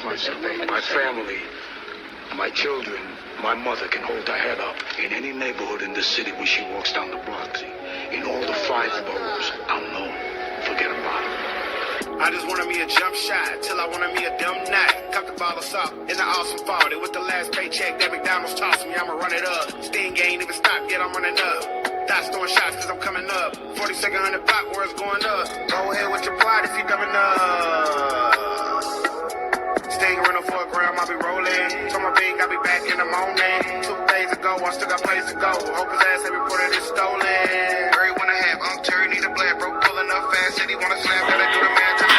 myself. My family, my children, my mother can hold her head up in any neighborhood in this city when she walks down the block. In all the 5 boroughs, I'm known. Forget about it. I just wanted me a jump shot till I wanted me a dumb night. Cut the bottles up in the awesome 40 with the last paycheck that McDonald's tossed me. I'ma run it up. Sting ain't even stopped yet. I'm running up. Dots throwing shots cause I'm coming up. 42nd 100 block where it's going up. Go ahead with your plot if you coming up. Sting running for a gram, I'll be rolling. Told my big I'll be back in the morning. 2 days ago, I still got place to go. Hope his ass every reported is stolen. Hurry when I have, I'm Terry, need a black bro. Pulling up fast, said he wanna slap, gotta do the man time.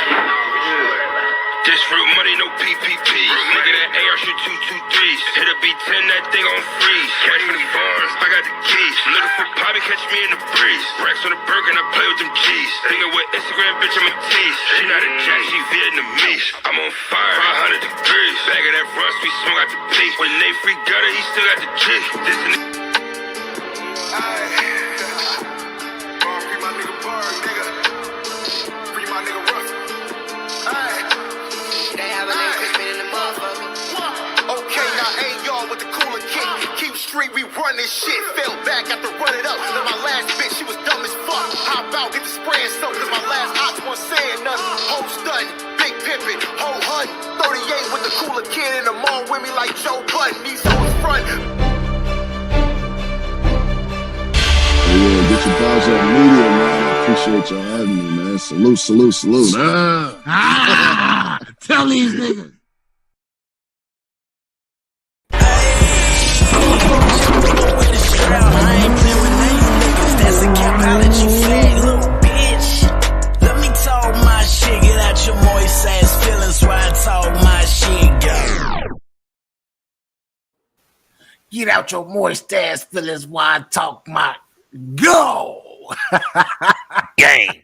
This fruit money, no PPP. Nigga, that AR shoot 223s. Hit a B10, that thing on freeze. Cash for the bars, I got the keys. Little for Bobby, catch me in the breeze. Racks on the burger, and I play with them G's. Thinking with Instagram, bitch, I'm a tease. She not a jack, she Vietnamese. I'm on fire, 500 degrees. Bag of that rust, we smoke out the peak. When they free gutter, he still got the G. This and Free my nigga Bird, nigga. Free my nigga Ruff. They have a nigga spinning the motherfucker. Okay, now ain't y'all with the cooler kick. Keep street, we run this shit. Fell back after run it up. Then my last bitch, she was dumb as fuck. Hop out, get the spraying soap, cause my last ops wasn't saying nothing. Whole stun, big pimpin', whole hunt. 38 with the cooler kid in the mall with me like Joe Budden. These hoes front. Yeah, get your balls up media, man. I appreciate y'all having me, man. Salute, salute, salute. Tell these niggas. I ain't playing with these niggas. That's a capology flag, little bitch. Let me talk my shit. Get out your moist ass feelings while I talk my shit, go. Get out your moist ass feelings while I talk my go. game.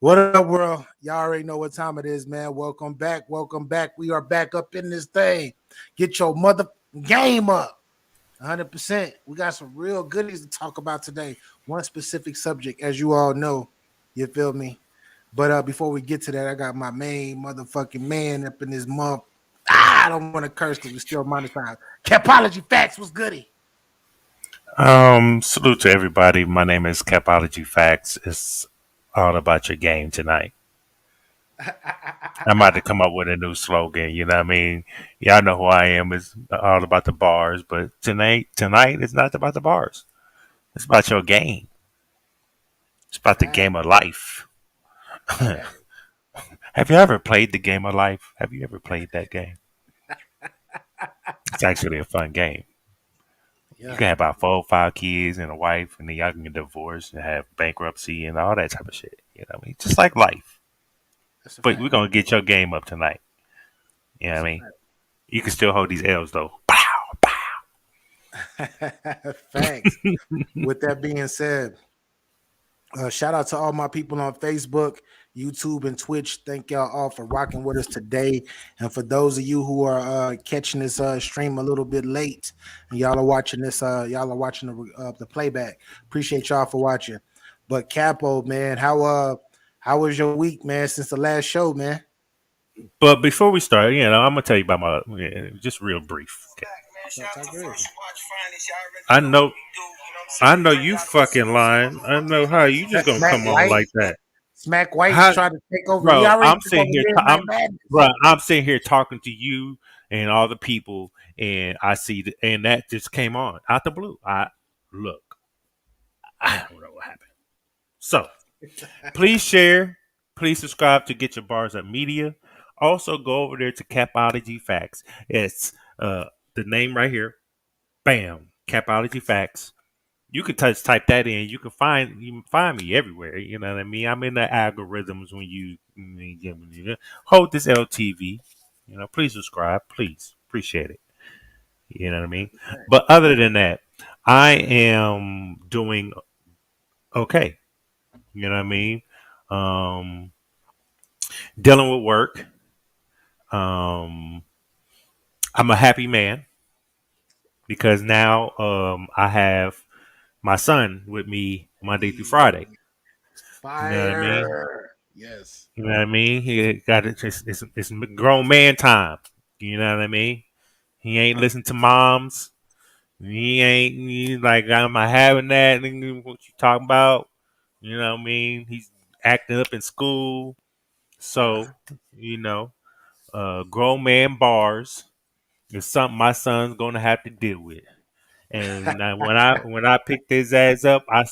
What up, world? Y'all already know what time it is, man. Welcome back. Welcome back. We are back up in this thing. Get your mother game up. 100%. We got some real goodies to talk about today. One specific subject, as you all know. You feel me? But before we get to that, I got my main motherfucking man up in this month. I don't want to curse because we still monetized. Capology Facts was goody. Salute to everybody. My name is Capology Facts. It's all about your game tonight. I'm about to come up with a new slogan. You know what I mean? Y'all know who I am. It's all about the bars. But tonight, it's not about the bars. It's about your game. It's about the game of life. Have you ever played the game of life? Have you ever played that game? It's actually a fun game. Yeah. You can have about 4 or 5 kids and a wife, and then y'all can get divorced and have bankruptcy and all that type of shit. You know what I mean? Just like life. But we're going to get your game up tonight. You know what I mean? You can still hold these L's, though. Pow, pow. Thanks. With that being said, shout out to all my people on Facebook, YouTube, and Twitch. Thank y'all all for rocking with us today. And for those of you who are catching this stream a little bit late, and y'all are watching this, y'all are watching the playback. Appreciate y'all for watching. But Capo, man, how was your week, man, since the last show, man? But before we start, I'm gonna tell you about my just real brief. Okay. I know you fucking lying. I know how you just gonna come on like that. Smack White's trying to take over. Bro, I'm sitting here talking to you and all the people, and I see and that just came on out the blue. I don't know what happened. So please share, please subscribe to Get Your Bars Up Media. Also go over there to Capology Facts. It's the name right here. Bam, Capology Facts. You can type that in. You can find me everywhere. You know what I mean? I'm in the algorithms when you hold this LTV. Please subscribe. Please. Appreciate it. You know what I mean? But other than that, I am doing okay. You know what I mean? Dealing with work. I'm a happy man because now I have my son with me Monday through Friday. Fire. You know what I mean? Yes. You know what I mean? He got it. It's grown man time. You know what I mean? He ain't listen to moms. He like, I'm not having that. Nigga, what you talking about? You know what I mean? He's acting up in school. Uh, So, you know, grown man bars is something my son's gonna have to deal with. And when I picked his ass up, I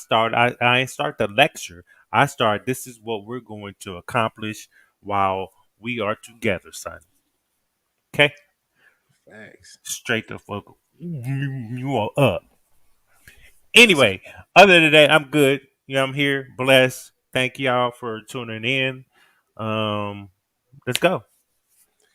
ain't start the lecture. I start, this is what we're going to accomplish while we are together, son. Okay? Facts. Straight the fuck you are up. Anyway, other than that, I'm good. I'm here, blessed. Thank y'all for tuning in. Um, let's go.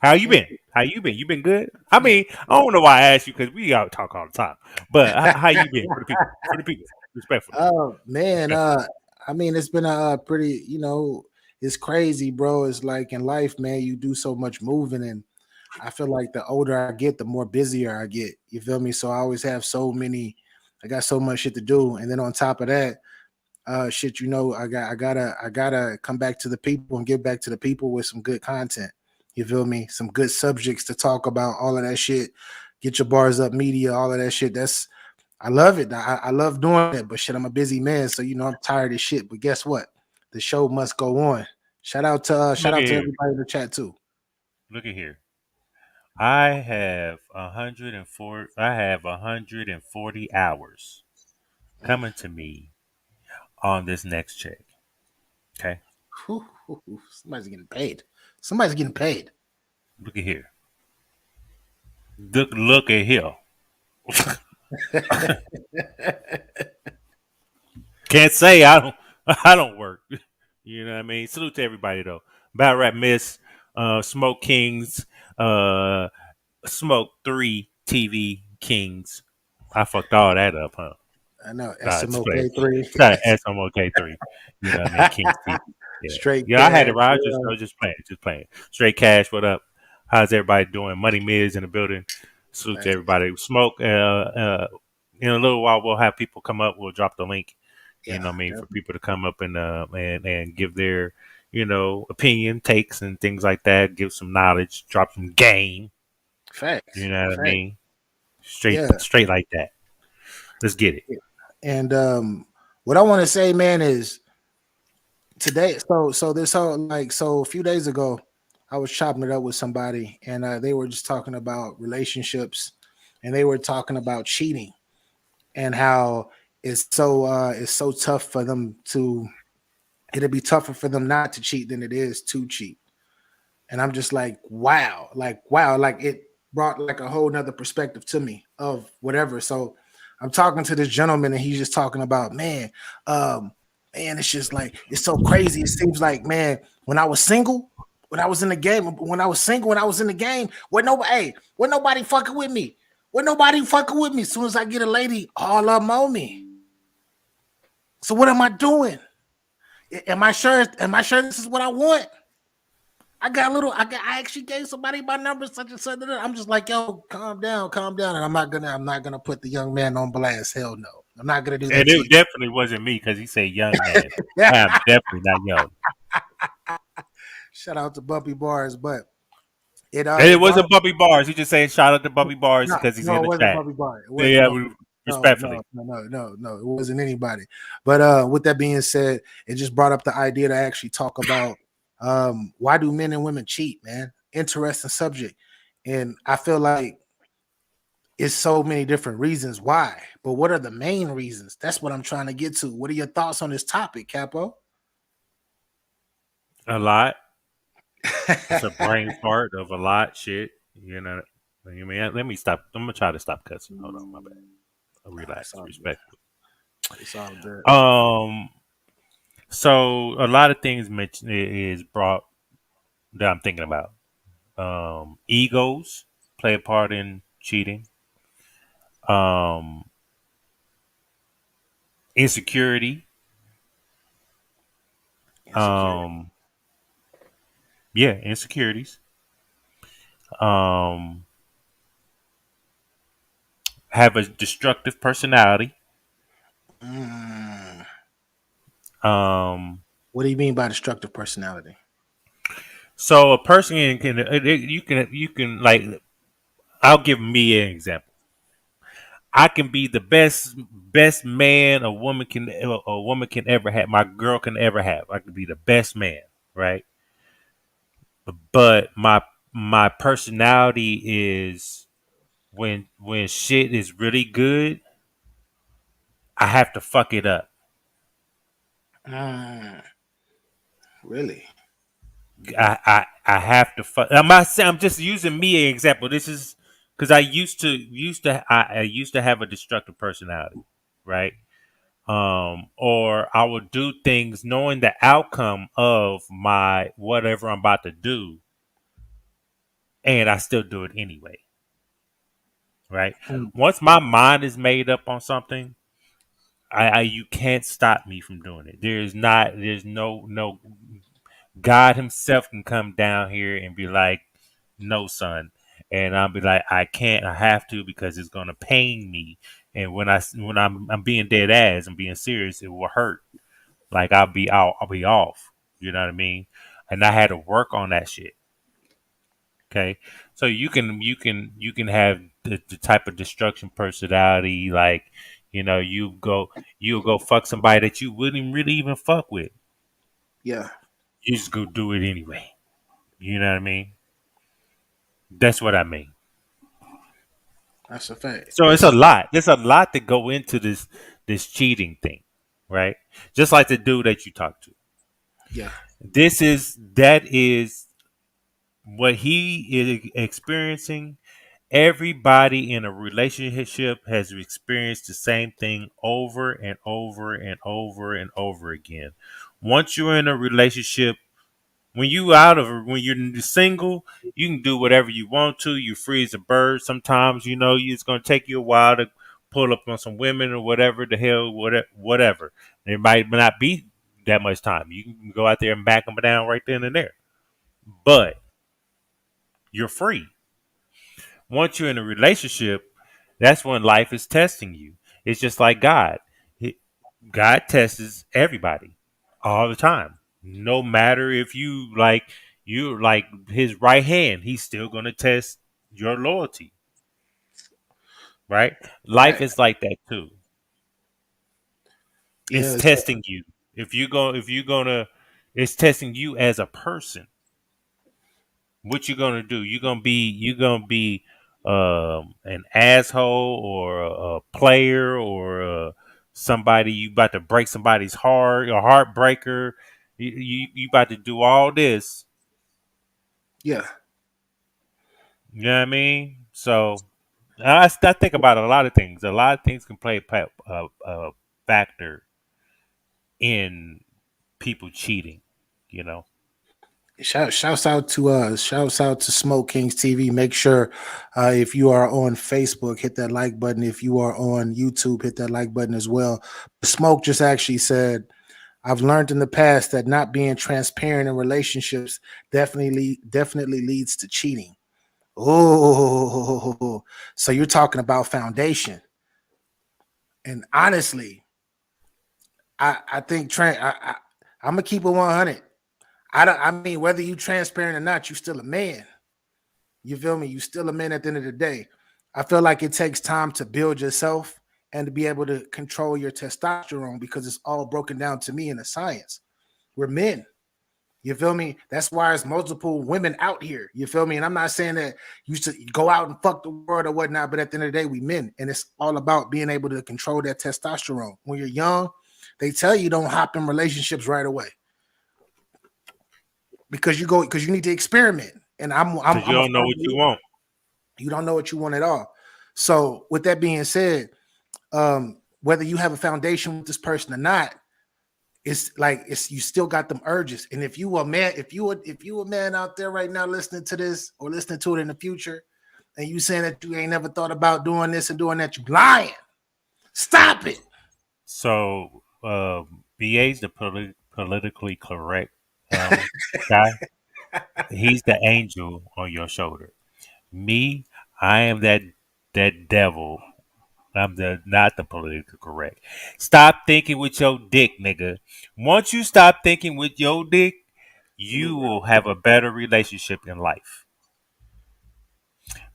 How you been? How you been? You been good? I mean, I don't know why I asked you because we out talk all the time. But how you been for the people? For the people, respectfully. Oh man, Respectfully. I mean, it's been a pretty, it's crazy, bro. It's like in life, man, you do so much moving, and I feel like the older I get, the more busier I get. You feel me? So I always have I got so much shit to do, and then on top of that, shit, I gotta come back to the people and give back to the people with some good content. You feel me? Some good subjects to talk about, all of that shit. Get your bars up, media, all of that shit. I love it. I love doing it, but shit, I'm a busy man, so I'm tired of shit. But guess what? The show must go on. Shout Look at out to here. everybody in the chat too. Look at here. I have 104. I have 140 hours coming to me on this next check. Okay. Somebody's getting paid. Somebody's getting paid. Look at here. Look at here. Can't say I don't. I don't work. You know what I mean? Salute to everybody though. Battle Rap Miss, Smoke Kings, uh, Smoke 3 TV Kings. I fucked all that up, huh? I know Nah, just play. SMOK3. Try SMOK3. You know what I mean? Kings TV. Yeah. Straight Yeah, I had it cash. right. I was just playing. Just playing. Straight Cash, what up? How's everybody doing? Money Miz in the building. Salute to Facts. everybody. Smoke, in a little while, we'll have people come up. We'll drop the link, you Yeah, know what I mean, for definitely. people to come up and give their, opinion, takes, and things like that. Give some knowledge, drop some game. Facts. You know what I Facts. mean? Straight, Yeah. straight like that. Let's get it. And what I want to say, man, is today. So this whole a few days ago, I was chopping it up with somebody, and they were just talking about relationships, and they were talking about cheating and how it's so tough for them to. It'll be tougher for them not to cheat than it is to cheat. And I'm just like, wow, like it brought like a whole nother perspective to me of whatever. So I'm talking to this gentleman and he's just talking about, um, man, it's just like it's so crazy. It seems like, man, when I was single, when I was in the game, when I was single, when I was in the game, when nobody fucking with me. When nobody fucking with me. As soon as I get a lady, all up on me. So what am I doing? Am I sure? Am I sure this is what I want? I got a little. I actually gave somebody my number, such and such. I'm just like, yo, calm down, and I'm not gonna put the young man on blast. Hell no, I'm not gonna do that And to it you. definitely wasn't me because he said young man. I am definitely not young. Shout out to Bumpy Bars, but it And it it brought wasn't up. Bubby Bars. He just saying shout out to Bubby Bars No, because he's no, in it the wasn't chat. Bumpy Bars. It wasn't Yeah, no, no, respectfully. no, no, no, no. It wasn't anybody. But with that being said, it just brought up the idea to actually talk about why do men and women cheat, man? Interesting subject, and I feel like it's so many different reasons why, but what are the main reasons? That's what I'm trying to get to. What are your thoughts on this topic, Capo? A lot. It's a brain fart of a lot shit. You know. I mean, let me stop. I'm gonna try to stop cussing. Hold on, my bad. Nah, it's Relax, all good. respectfully. It's all good. Um. So a lot of things mentioned is brought that I'm thinking about. Egos play a part in cheating. Um. Insecurity. Insecurity. Um. Yeah, insecurities. Um. Have a destructive personality. Mm, Um. What do you mean by destructive personality? So a person you can like I'll give me an example. I can be the best man a woman can ever have. My girl can ever have. I can be the best man, right? But my personality is when shit is really good, I have to fuck it up. Mm, really? I have to fuck. I'm just using me an example. This is because I used to have a destructive personality, right? Or I would do things knowing the outcome of my whatever I'm about to do, and I still do it anyway, right? Mm, Once my mind is made up on something, I you can't stop me from doing it. There's no God Himself can come down here and be like, "No, son," and I'll be like, "I can't. I have to because it's gonna pain me." And when I'm being dead ass, I'm being serious, it will hurt. Like I'll be off. You know what I mean? And I had to work on that shit. Okay, so you can have the type of destruction personality, like you'll go fuck somebody that you wouldn't really even fuck with. yeah, You just go do it anyway. You know what I mean? That's what I mean. that's a fact. So it's a lot. There's a lot to go into this cheating thing, right? Just like the dude that you talked to. Yeah, That is what he is experiencing. Everybody in a relationship has experienced the same thing over and over and over and over again. Once you're in a relationship, when you're single, you can do whatever you want to. You free as a bird. Sometimes it's going to take you a while to pull up on some women or whatever the hell, whatever. There might not be that much time. You can go out there and back them down right then and there. But you're free. Once you're in a relationship, that's when life is testing you. It's just like God. God tests everybody all the time. No matter if you're like his right hand, he's still gonna test your loyalty, right? Life right. is like that too. It's Yeah, testing you. If you're gonna it's testing you as a person. What you gonna do? You gonna be an asshole or a player or somebody you about to break somebody's heart, a heartbreaker. You about to do all this. yeah, You know what I mean? So I think about a lot of things. A lot of things can play a factor in people cheating. You know. shouts out to Smoke Kings TV. Make sure if you are on Facebook, hit that like button. If you are on YouTube, hit that like button as well. Smoke just actually said, I've learned in the past that not being transparent in relationships definitely leads to cheating. Oh, so you're talking about foundation. And honestly, I think I'm gonna keep it 100. I mean, whether you transparent or not, you still a man. You feel me? You still a man at the end of the day. I feel like it takes time to build yourself and to be able to control your testosterone because it's all broken down to me in the science. We're men. You feel me? That's why there's multiple women out here. You feel me? And I'm not saying that you should go out and fuck the world or whatnot, but at the end of the day, we men. And it's all about being able to control that testosterone. When you're young, they tell you don't hop in relationships right away because you need to experiment. And Because you I'm a don't know firm what you believer. want. You don't know what you want at all. So with that being said, whether you have a foundation with this person or not, it's you still got them urges. And if you a man, if you a man out there right now listening to this or listening to it in the future, and you saying that you ain't never thought about doing this and doing that, you lying. Stop it. So BA's the politically correct guy. He's the angel on your shoulder. Me, I am that devil Not the politically correct. Stop thinking with your dick, nigga. Once you stop thinking with your dick, you will have a better relationship in life.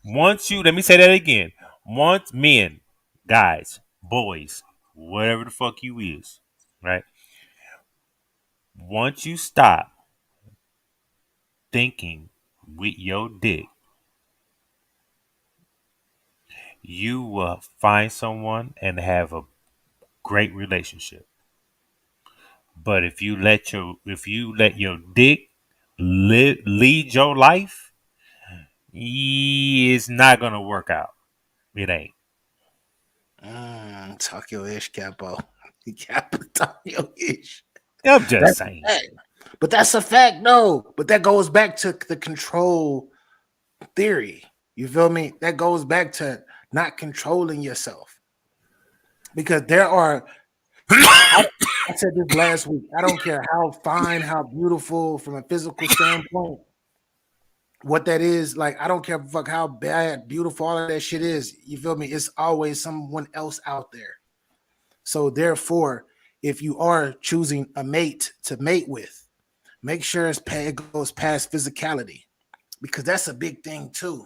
Once you, let me say that again. Once men, guys, boys, whatever the fuck you is, right? Once you stop thinking with your dick, you will find someone and have a great relationship. But if you let your dick lead your life, it's not gonna work out. It ain't. Talk your ish, Capo. Capo, talk your ish. I'm just That's a saying. fact. But that's a fact, no. But that goes back to the control theory. You feel me? That goes back to not controlling yourself. Because there are, I said this last week, I don't care how fine, how beautiful from a physical standpoint, what that is, like, I don't care fuck how bad, beautiful all of that shit is. You feel me? It's always someone else out there. So therefore, if you are choosing a mate to mate with, make sure it goes past physicality, because that's a big thing too.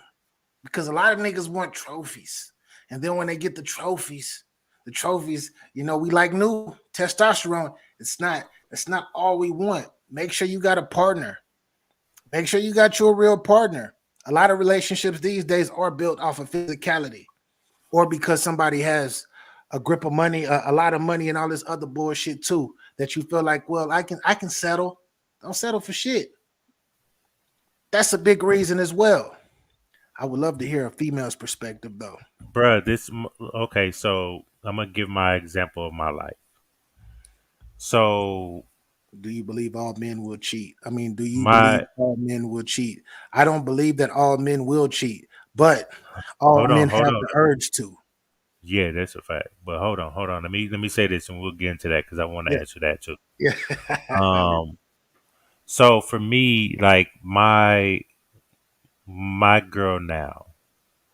Because a lot of niggas want trophies, and then when they get the trophies, we like new testosterone. It's not all we want. Make sure you got a partner. Make sure you got you a real partner. A lot of relationships these days are built off of physicality, or because somebody has a grip of money, a lot of money, and all this other bullshit too. That you feel like, well, I can settle. Don't settle for shit. That's a big reason as well. I would love to hear a female's perspective though. Bruh, okay, so I'm gonna give my example of my life. So Do you believe all men will cheat? I mean, do you believe my all men will cheat? I don't believe that all men will cheat, but all hold on, men hold have on. the urge to. Yeah, that's a fact. But hold on. Let me say this, and we'll get into that because I want to Yeah, answer that too. yeah. Um, so for me, like my girl now,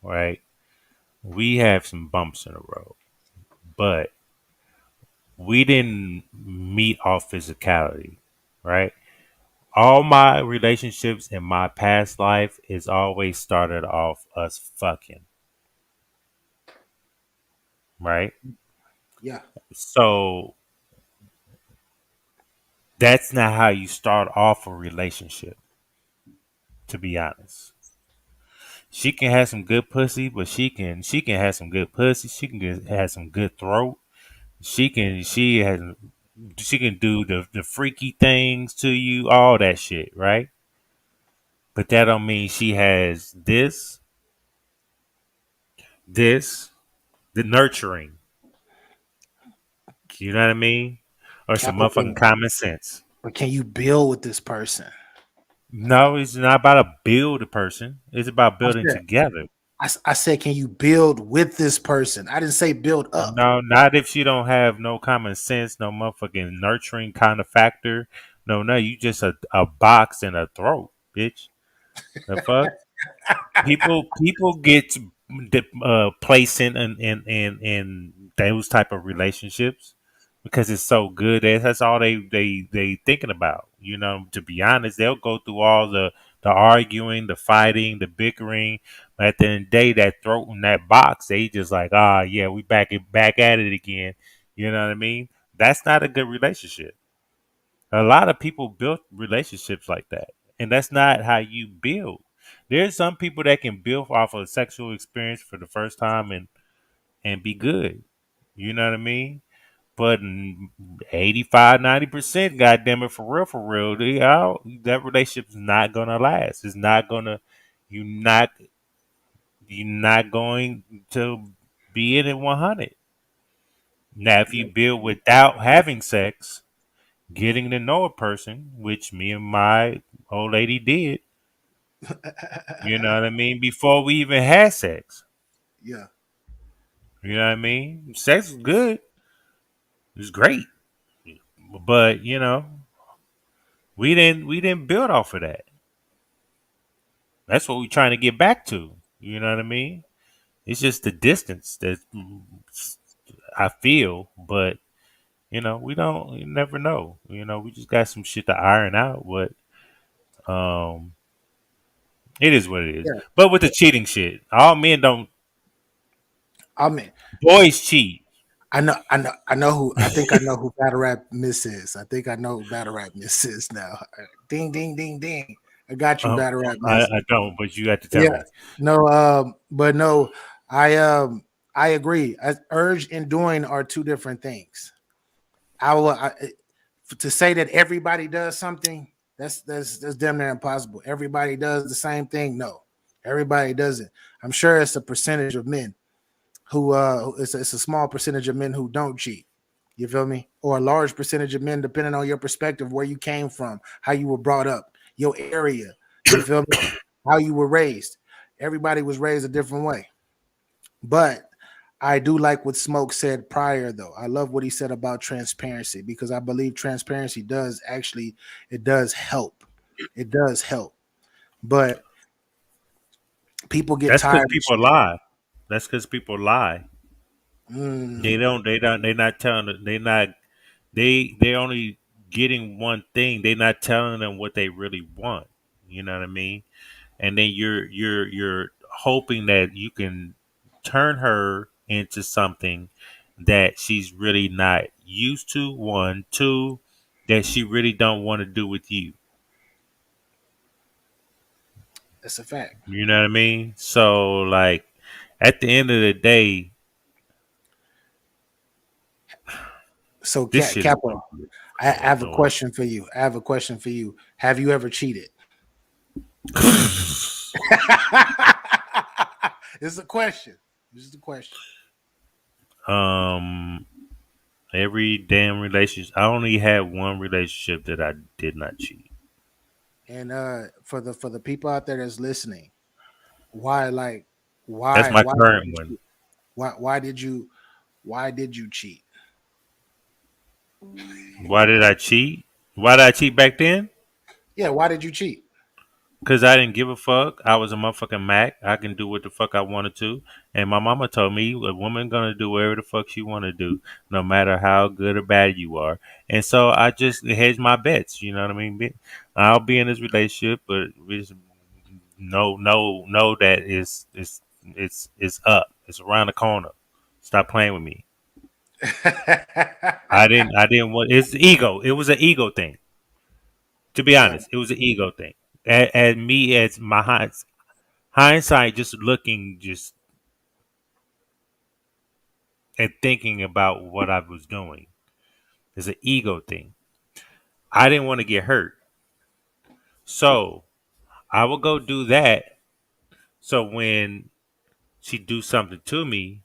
right? We have some bumps in the road, but we didn't meet off physicality, right? All my relationships in my past life is always started off us fucking, right? Yeah. So that's not how you start off a relationship, to be honest. She can have some good pussy, but she can have some good pussy. She can have some good throat. She can do the freaky things to you, all that shit, right? But that don't mean she has this, the nurturing. You know what I mean? Or some motherfucking Capital. common sense. But can you build with this person? No, it's not about to build a person. It's about I building said, together. I said, can you build with this person? I didn't say build up. No, not if she don't have no common sense, no motherfucking nurturing kind of factor. No, you just a box and a throat, bitch. The fuck? People get placed in those type of relationships because it's so good. That's all they thinking about. To be honest, they'll go through all the arguing, the fighting, the bickering. But at the end of the day, that throat in that box, they just like, yeah, we back at it again. You know what I mean? That's not a good relationship. A lot of people build relationships like that, and that's not how you build. There's some people that can build off of a sexual experience for the first time and be good. You know what I mean? But 85, 90%, goddamn it, for real, that relationship's not gonna last. It's not gonna. You're not. You're not going to be in it 100. Now, if you build without having sex, getting to know a person, which me and my old lady did, you know what I mean, before we even had sex. Yeah. You know what I mean? Sex was good. It was great. But, we didn't build off of that. That's what we're trying to get back to. You know what I mean? It's just the distance that I feel, but we don't. You never know. We just got some shit to iron out, but um, it is what it is. Yeah, But with the cheating shit, all men don't. I mean, Boys cheat. I know who. I think I know who Battle Rap Miss is. I think I know who Battle Rap Miss is now. Ding, ding, ding, ding. I got you, Battle Rap I, Miss. I don't, but you got to tell Yeah, me. no, but no, I agree. Urge and doing are two different things. To say that everybody does something, that's damn near impossible. Everybody does the same thing. No, everybody doesn't. I'm sure it's a percentage of men who it's a small percentage of men who don't cheat. You feel me? Or a large percentage of men, depending on your perspective, where you came from, how you were brought up, your area. You feel me? How you were raised. Everybody was raised a different way. But I do like what Smoke said prior, though. I love what he said about transparency because I believe transparency does actually it does help. It does help, but people get That's because tired of people shit. lie. That's because people lie. Mm, They don't. They don't. They're not telling. They not. They're only getting one thing. They're not telling them what they really want. You know what I mean? And then you're hoping that you can turn her into something that she's really not used to. One, two, that she really don't want to do with you. that's a fact. You know what I mean? So like at the end of the day, So, this shit is Capo, stupid. I Oh have a Lord. question for you. I have a question for you. Have you ever cheated? It's a question. This is the question. um every damn relationship, I only had one relationship that I did not cheat. And for the people out there that's listening, why like That's why my why did current you one. cheat? Why did you cheat? Why did I cheat? Why did I cheat back then? Yeah, why did you cheat? Because I didn't give a fuck. I was a motherfucking Mac. I can do what the fuck I wanted to. And my mama told me a woman gonna do whatever the fuck she wanna do, no matter how good or bad you are. And so I just hedge my bets. You know what I mean? I'll be in this relationship, but we just know that it's up. It's around the corner. Stop playing with me. I didn't want. It's ego. It was an ego thing. To be Right. honest, it was an ego thing. And me as my hindsight, just looking, just and thinking about what I was doing, is an ego thing. I didn't want to get hurt, so I would go do that. So when she do something to me,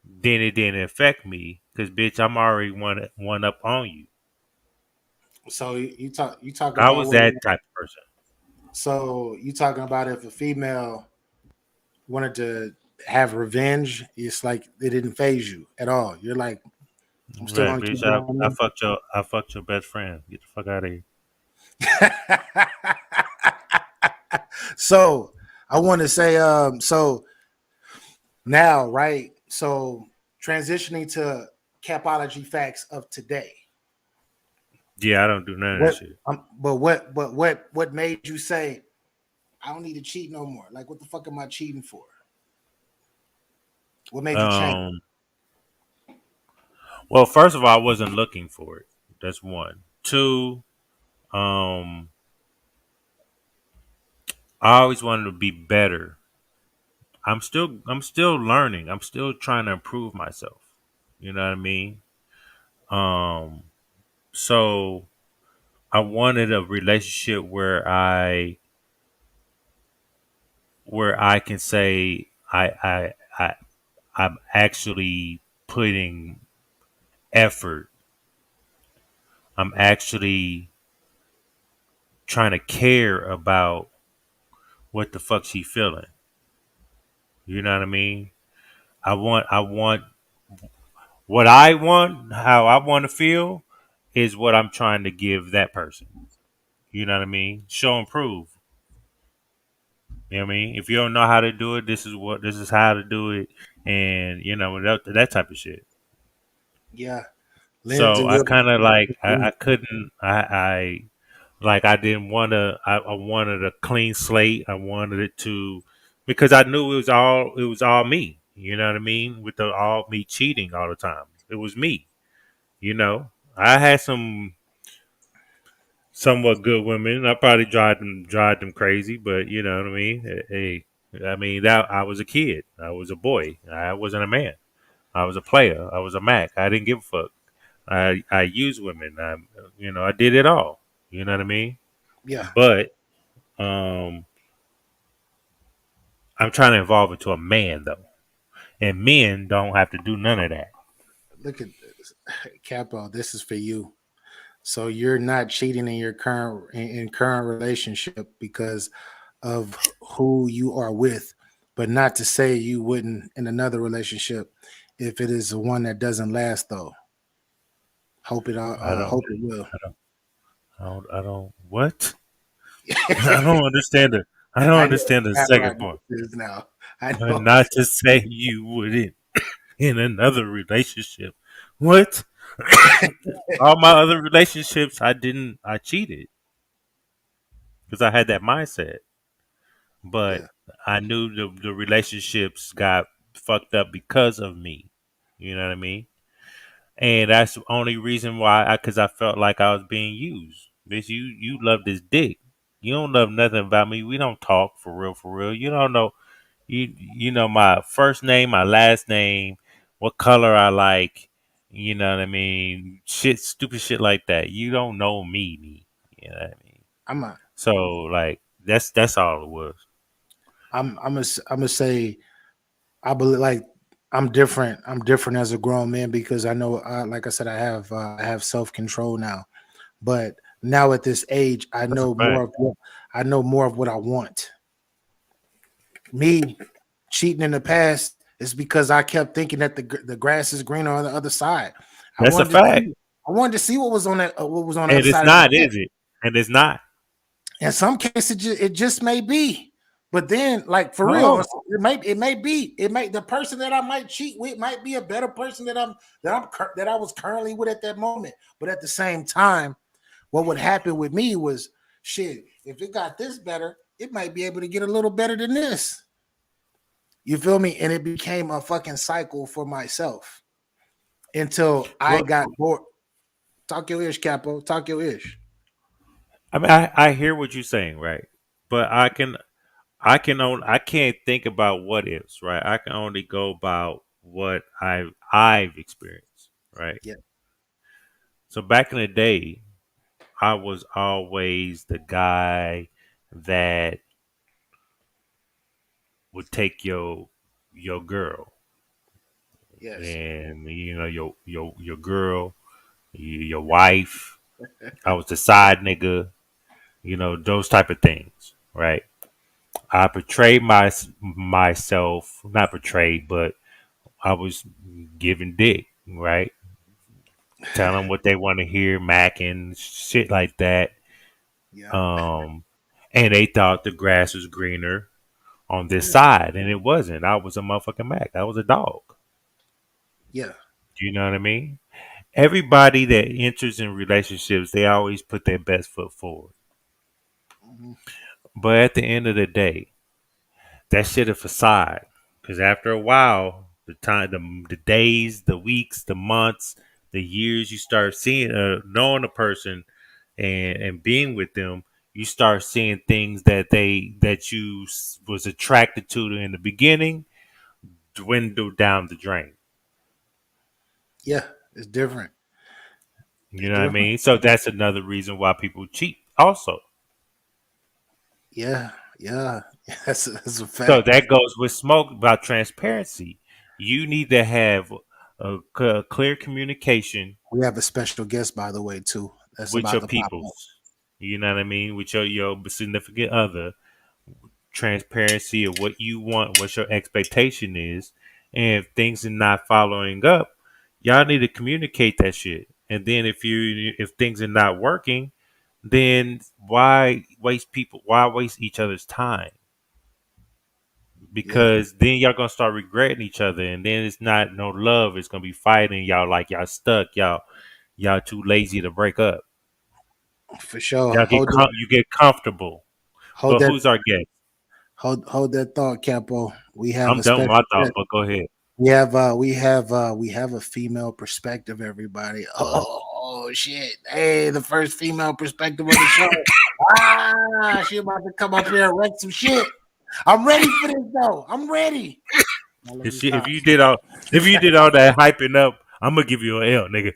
then it didn't affect me because bitch, I'm already one up on you. So you talking I about was what? that type of person. So you talking about if a female wanted to have revenge, it's like it didn't phase you at all. You're like, I'm still Right, gonna keep bitch. I going. fucked your best friend. Get the fuck out of here. So I want to say, so now, right? So transitioning to capology facts of today. Yeah, I don't do none of that What? shit. What made you say I don't need to cheat no more? Like, what the fuck am I cheating for? What made you change? Um, well, first of all, I wasn't looking for it. That's one. Two, um, I always wanted to be better. I'm still learning. I'm still trying to improve myself. You know what I mean? Um, so I wanted a relationship where I can say I'm actually putting effort. I'm actually trying to care about what the fuck she feeling. You know what I mean? I want what I want, how I want to feel is what I'm trying to give that person. You know what I mean? Show and prove. You know what I mean? If you don't know how to do it, this is how to do it, and that type of shit. Yeah. Lindsay So I Williams. kind of like I couldn't I like I didn't want to I wanted a clean slate. I wanted it to because I knew it was all me. You know what I mean? With the all me cheating all the time. It was me. You know, I had some somewhat good women. I probably drive them crazy, but you know what I mean. Hey, I mean that I was a kid. I was a boy. I wasn't a man. I was a player. I was a Mac. I didn't give a fuck. I used women. I did it all. You know what I mean. Yeah. But um, I'm trying to evolve into a man though, and men don't have to do none of that. Look at this. Capo. This is for you. So you're not cheating in your in current relationship because of who you are with, but not to say you wouldn't in another relationship if it is the one that doesn't last though. I don't. Hope it will. I don't. What? I don't understand it. I don't I know understand the that's where I second get part. this now. I But know. not to say you wouldn't in another relationship. What? All my other relationships, I didn't. I cheated because I had that mindset. But Yeah. I knew the relationships got fucked up because of me. You know what I mean? And that's the only reason why, because I felt like I was being used. Bitch, you love this dick. You don't love nothing about me. We don't talk for real, for real. You don't know. You know my first name, my last name, what color I like. You know what I mean? Shit, stupid shit like that. You don't know me. You know what I mean? I'm a, So like that's all it was. I'm gonna say I believe like I'm different. I'm different as a grown man because I know, like I said, I have self control now. But now at this age, That's a fact. I know more of what I want. Me cheating in the past is because I kept thinking that the grass is greener on the other side. I That's a wanted to fact. see, I wanted to see what was on the other And it's side of the not, fence. is it? And it's not. In some cases, it just may be. But then, like for real, No. it may the person that I might cheat with might be a better person that I was currently with at that moment. But at the same time, what would happen with me was shit. If it got this better, it might be able to get a little better than this. You feel me? And it became a fucking cycle for myself until I Well, got bored. Talk your ish, Capo. Talk your ish. I mean, I hear what you're saying, right? But I can't think about what ifs, right? I can only go about what I've experienced, right? Yeah. So back in the day, I was always the guy that would take your girl Yes. and your girl, your wife. I was the side nigga, those type of things, right? I portrayed myself, not portrayed, but I was giving dick, right? Telling them what they want to hear, macking shit like that. Yeah. Um, and they thought the grass was greener on this Yeah. side, and it wasn't. I was a motherfucking Mac. I was a dog. Yeah. Do you know what I mean? Everybody that enters in relationships, they always put their best foot forward. Mhm. But at the end of the day, that shit a facade. Because after a while, the days, the weeks, the months, the years, you start seeing, knowing a person, and being with them, you start seeing things that you was attracted to in the beginning dwindle down the drain. Yeah. It's different. You It's know what I different. mean? So that's another reason why people cheat. Also, Yeah. Yeah. That's a so fact. that goes with smoke about transparency. You need to have a clear communication We have a special guest, by the way, too. That's with about your to pop up. peoples. You know what I mean? With your significant other, transparency of what you want, what your expectation is, and if things are not following up, y'all need to communicate that shit. And then if things are not working, then why waste each other's time? because then y'all gonna start regretting each other, and then it's not no love. It's gonna be fighting. Y'all like y'all stuck. Y'all too lazy to break up. For sure. Y'all you get comfortable. Hold But that who's our guest? hold that thought, Capo. We have I'm a done with special my thought, guest. but go ahead. We have a female perspective, everybody. Oh shit. Hey, the first female perspective on the show. She about to come up here and wreck some shit. I'm ready for this though. I'm ready. Now, let me stop. If you did all that hyping up, I'm gonna give you an L, nigga.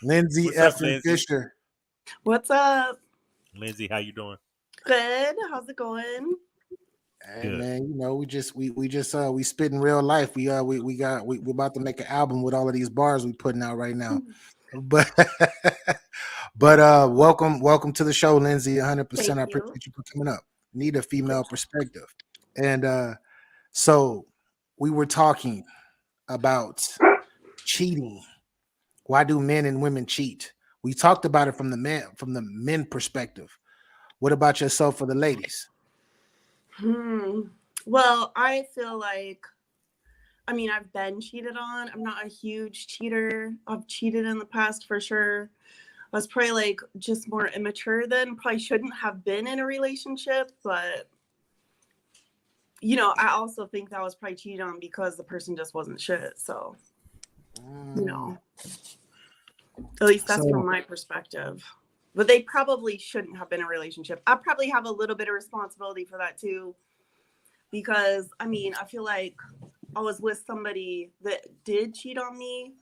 Lindsay What's up, F. Lindsay? Fisher. What's up? Lindsay, how you doing? Good. How's it going? Hey Good. man, we spitting real life. We're about to make an album with all of these bars we putting out right now. But welcome to the show, Lindsay. 100%. Thank I you. appreciate you for coming up. Need a female perspective. And so we were talking about cheating. Why do men and women cheat? We talked about it from the men perspective. What about yourself for the ladies? Well, I feel like, I mean, I've been cheated on. I'm not a huge cheater. I've cheated in the past for sure. I was probably like just more immature then. Probably shouldn't have been in a relationship, but I also think that I was probably cheated on because the person just wasn't shit. So, at least that's from my perspective. But they probably shouldn't have been in a relationship. I probably have a little bit of responsibility for that too. Because, I mean, I feel like I was with somebody that did cheat on me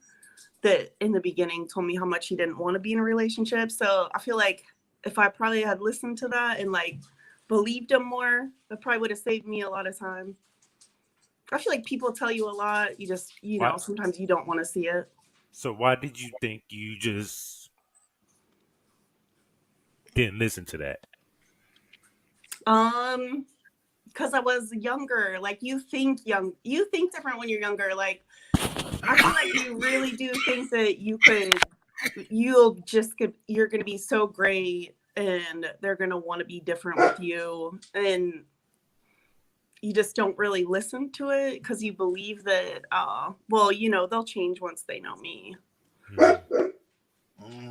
that in the beginning told me how much he didn't want to be in a relationship. So I feel like if I probably had listened to that and like believed him more, that probably would have saved me a lot of time. I feel like people tell you a lot. You just, sometimes you don't want to see it. So why did you think you just didn't listen to that? Because I was younger. Like you think different when you're younger. Like I feel like you really do think that you're gonna be so great and they're gonna want to be different with you, and you just don't really listen to it because you believe that they'll change once they know me.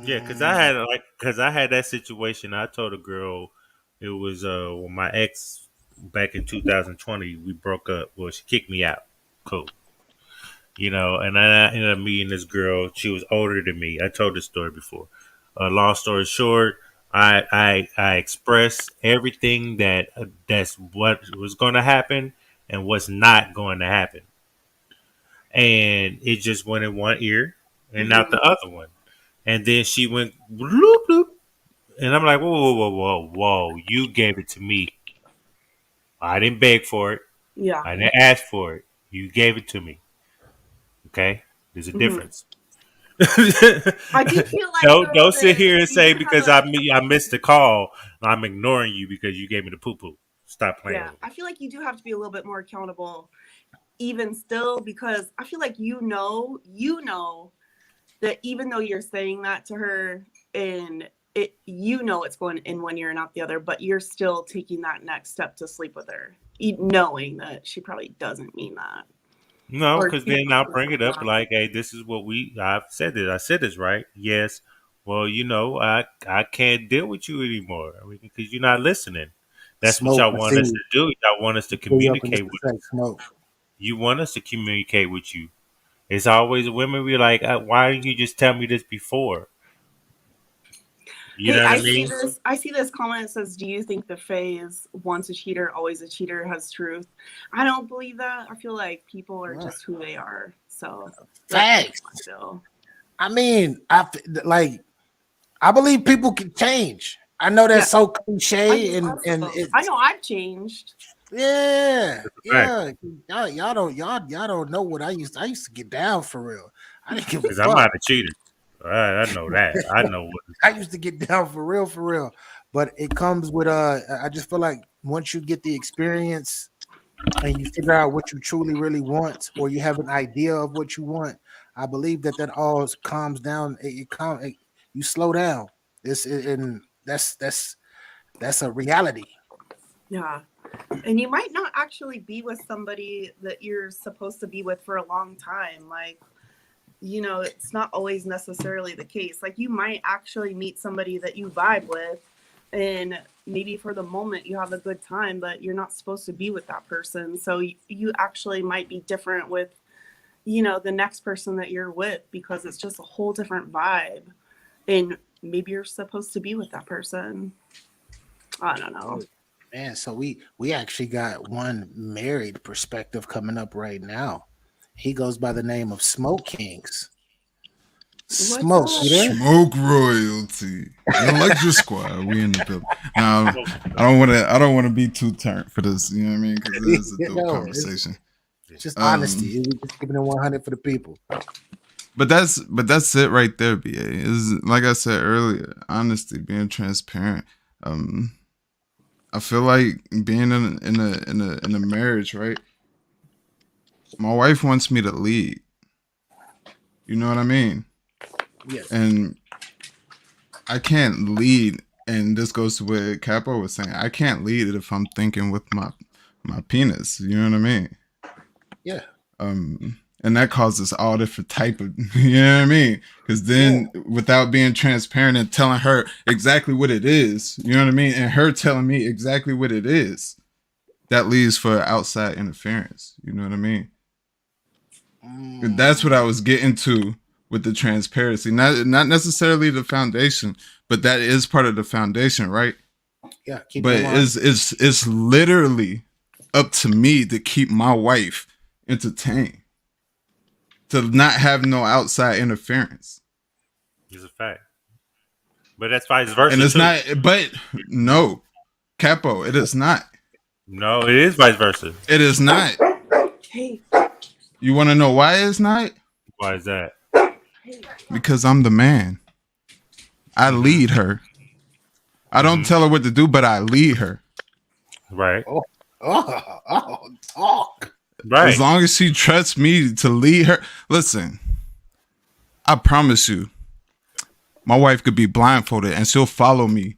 Yeah, because I had that situation. I told a girl it was when my ex back in 2020 we broke up. Well, she kicked me out. Cool. And I ended up meeting this girl. She was older than me. I told this story before. Long story short, I expressed everything that's what was going to happen and what's not going to happen, and it just went in one ear and out the other one, and then she went bloop bloop, and I'm like, whoa whoa whoa whoa whoa, you gave it to me. I didn't beg for it. Yeah. I didn't ask for it. You gave it to me. Okay, there's a difference. I do feel like don't sit here and say because I missed the call, I'm ignoring you because you gave me the poo poo. Stop playing. Yeah, I feel like you do have to be a little bit more accountable, even still, because I feel like you know that even though you're saying that to her and it's going in one ear and out the other, but you're still taking that next step to sleep with her, knowing that she probably doesn't mean that. No, because then I'll bring it up like, hey, this is what I've said this. I said this, right? Yes. Well, I can't deal with you anymore. I mean, because you're not listening. That's what y'all want us to do. Y'all want us to communicate with you. You want us to communicate with you. It's always women be like, why didn't you just tell me this before? You know what I mean? I see this comment that says, do you think the phrase once a cheater, always a cheater has truth? I don't believe that. I feel like people are just who they are. So facts. I mean, I believe people can change. I know that's so cliche, I know I've changed. Yeah. Y'all don't know what I used to get down for real. I didn't give a fuck. Because I'm not a cheater. I know that. I know what I used to get down for real. But it comes with I just feel like once you get the experience and you figure out what you truly really want, or you have an idea of what you want, I believe that all calms down. You slow down. That's a reality. Yeah, And you might not actually be with somebody that you're supposed to be with for a long time. Like, you know, it's not always necessarily the case. Like, you might actually meet somebody that you vibe with, and maybe for the moment you have a good time, but you're not supposed to be with that person. So you actually might be different with, you know, the next person that you're with, because it's just a whole different vibe. And maybe you're supposed to be with that person. I don't know. Man, so we actually got one married perspective coming up right now. He goes by the name of Smoke Kings. Smoke, you there? Smoke royalty. Electric Squad. We in the building. Now, I don't want to be too turned for this. You know what I mean? Because it is a dope conversation. It's just honesty. We're just keeping it 100 for the people. But that's it right there, BA. Is like I said earlier, honesty, being transparent. I feel like being in a marriage, right? My wife wants me to lead. You know what I mean? Yes. And I can't lead, and this goes to what Capo was saying. I can't lead it if I'm thinking with my penis. You know what I mean? Yeah. And that causes all different type of, you know what I mean? Because then without being transparent and telling her exactly what it is, you know what I mean? And her telling me exactly what it is, that leads for outside interference. You know what I mean? And that's what I was getting to with the transparency. Not necessarily the foundation, but that is part of the foundation, right? Yeah. But it's literally up to me to keep my wife entertained, to not have no outside interference. It's a fact. But that's vice versa. And it's not, but no, Capo, it is not. No, it is vice versa. It is not. Hey. You want to know why it's not? Why is that? Because I'm the man. I lead her. I don't tell her what to do, but I lead her. Right. Talk. Right. As long as she trusts me to lead her. Listen, I promise you, my wife could be blindfolded and she'll follow me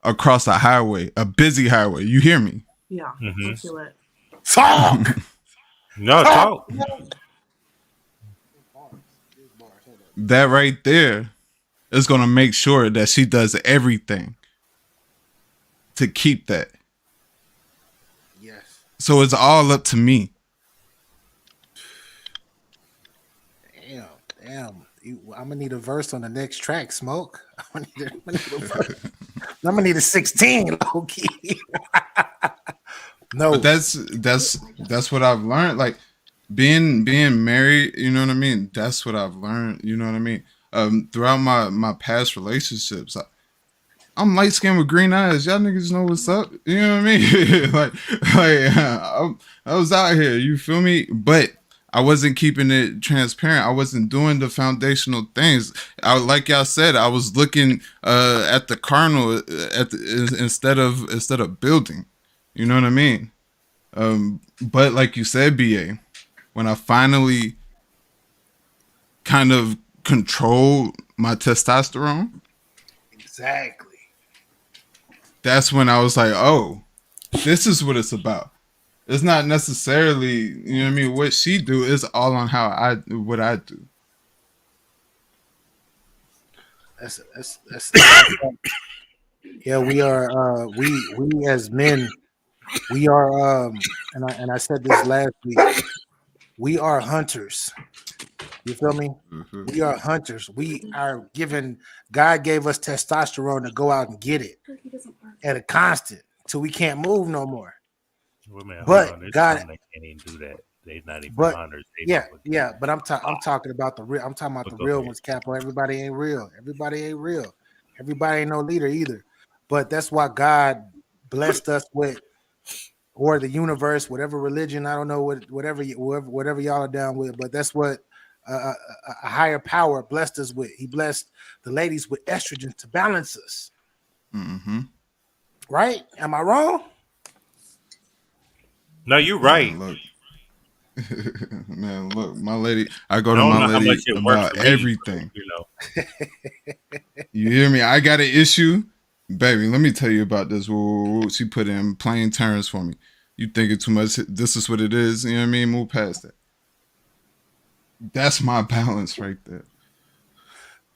across a highway, a busy highway. You hear me? Yeah. I feel it. Talk. No, talk. That right there is going to make sure that she does everything to keep that. Yes. So it's all up to me. Damn. I'm gonna need a verse on the next track, Smoke. I'm gonna need a 16, low key. No, but that's what I've learned. Like being married, you know what I mean? That's what I've learned, you know what I mean? Throughout my past relationships, I'm light skinned with green eyes. Y'all niggas know what's up. You know what I mean? like I was out here, you feel me? But I wasn't keeping it transparent. I wasn't doing the foundational things. Like y'all said, I was looking at the carnal instead of building. You know what I mean? But like you said, BA, when I finally kind of controlled my testosterone, exactly. That's when I was like, oh, this is what it's about. It's not necessarily, you know what I mean, what she do. It's all on what I do. That's yeah, we are we as men, we are and I said this last week, we are hunters. You feel me? Mm-hmm. We are hunters. We are given, God gave us testosterone to go out and get it at a constant till we can't move no more. Well, man, but God, they can't even do that. They're not even hunters. Yeah. But I'm talking about the real. I'm talking about the real ones, Capo. Everybody ain't real. Everybody ain't no leader either. But that's why God blessed us with, or the universe, whatever religion, I don't know whatever y'all are down with. But that's what a higher power blessed us with. He blessed the ladies with estrogen to balance us. Mm-hmm. Right? Am I wrong? No, you're right. Man, look, my lady. I go to my lady about everything. You know. You hear me? I got an issue, baby. Let me tell you about this. She put in plain terms for me. You thinking too much. This is what it is. You know what I mean? Move past that. That's my balance right there.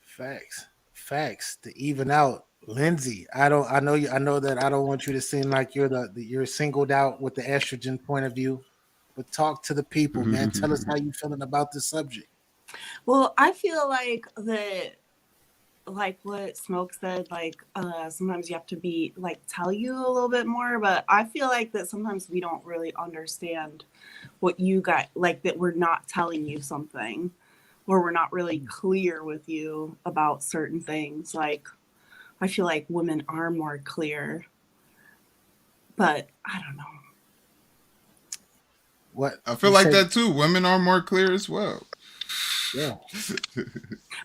Facts to even out. Lindsay, I don't. I know you. I know that I don't want you to seem like you're singled out with the estrogen point of view, but talk to the people, man. Tell us how you feeling about this subject. Well, I feel like that, like what Smoke said, like sometimes you have to be like tell you a little bit more, but I feel like that sometimes we don't really understand what you got, like that we're not telling you something, or we're not really clear with you about certain things. Like I feel like women are more clear, but I don't know. What I feel like that too. Women are more clear as well. Yeah.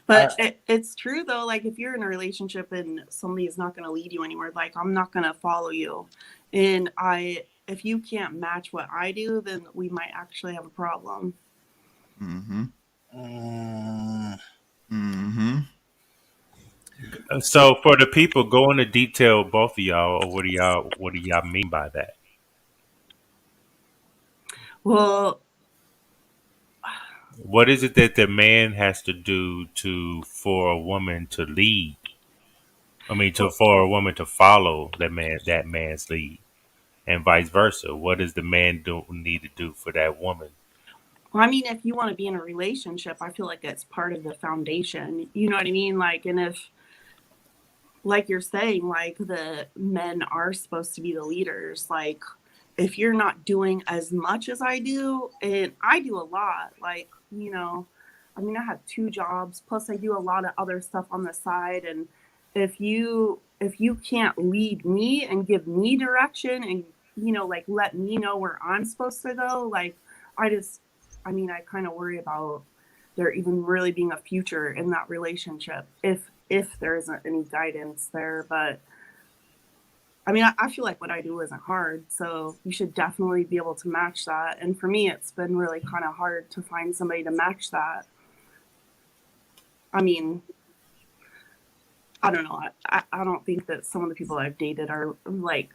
But it's true though. Like if you're in a relationship and somebody is not going to lead you anywhere, like I'm not going to follow you, and if you can't match what I do, then we might actually have a problem. Mm-hmm. Mm-hmm. So for the people, go into detail, both of y'all, or what do y'all mean by that? Well, what is it that the man has to do for a woman to lead? I mean, for a woman to follow that man's lead, and vice versa. What does the man need to do for that woman? Well, I mean, if you want to be in a relationship, I feel like it's part of the foundation. You know what I mean? Like, and if, like you're saying, like the men are supposed to be the leaders, like if you're not doing as much as I do, and I do a lot, like, you know, I mean, I have 2 jobs, plus I do a lot of other stuff on the side. And if you can't lead me and give me direction and, you know, like let me know where I'm supposed to go, like I kind of worry about there even really being a future in that relationship if there isn't any guidance there. But I mean, I feel like what I do isn't hard, so you should definitely be able to match that. And for me, it's been really kind of hard to find somebody to match that. I mean, I don't know. I don't think that some of the people I've dated are like,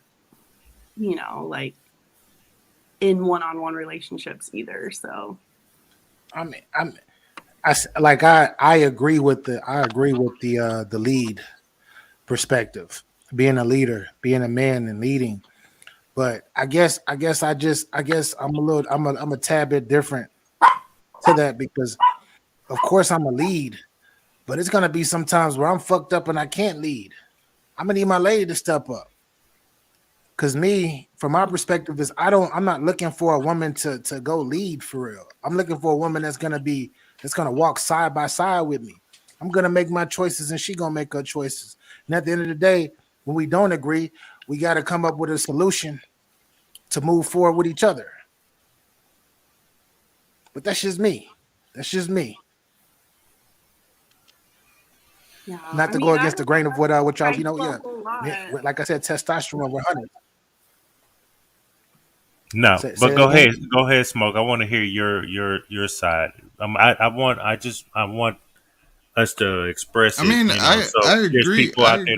you know, like in one-on-one relationships either. So, I agree with the lead perspective, being a leader, being a man and leading. But I guess I'm a tad bit different to that, because of course I'm a lead, but it's gonna be sometimes where I'm fucked up and I can't lead. I'm gonna need my lady to step up. Cause me, from my perspective, is I'm not looking for a woman to go lead for real. I'm looking for a woman that's gonna walk side by side with me. I'm gonna make my choices and she gonna make her choices. And at the end of the day, when we don't agree, we gotta come up with a solution to move forward with each other. But that's just me. yeah. Not to go against the grain of what y'all, you know, yeah. Like I said, testosterone 100. No, but go ahead, Smoke. I want to hear your side. I want us to express it. I mean, you know, I agree. There's people out there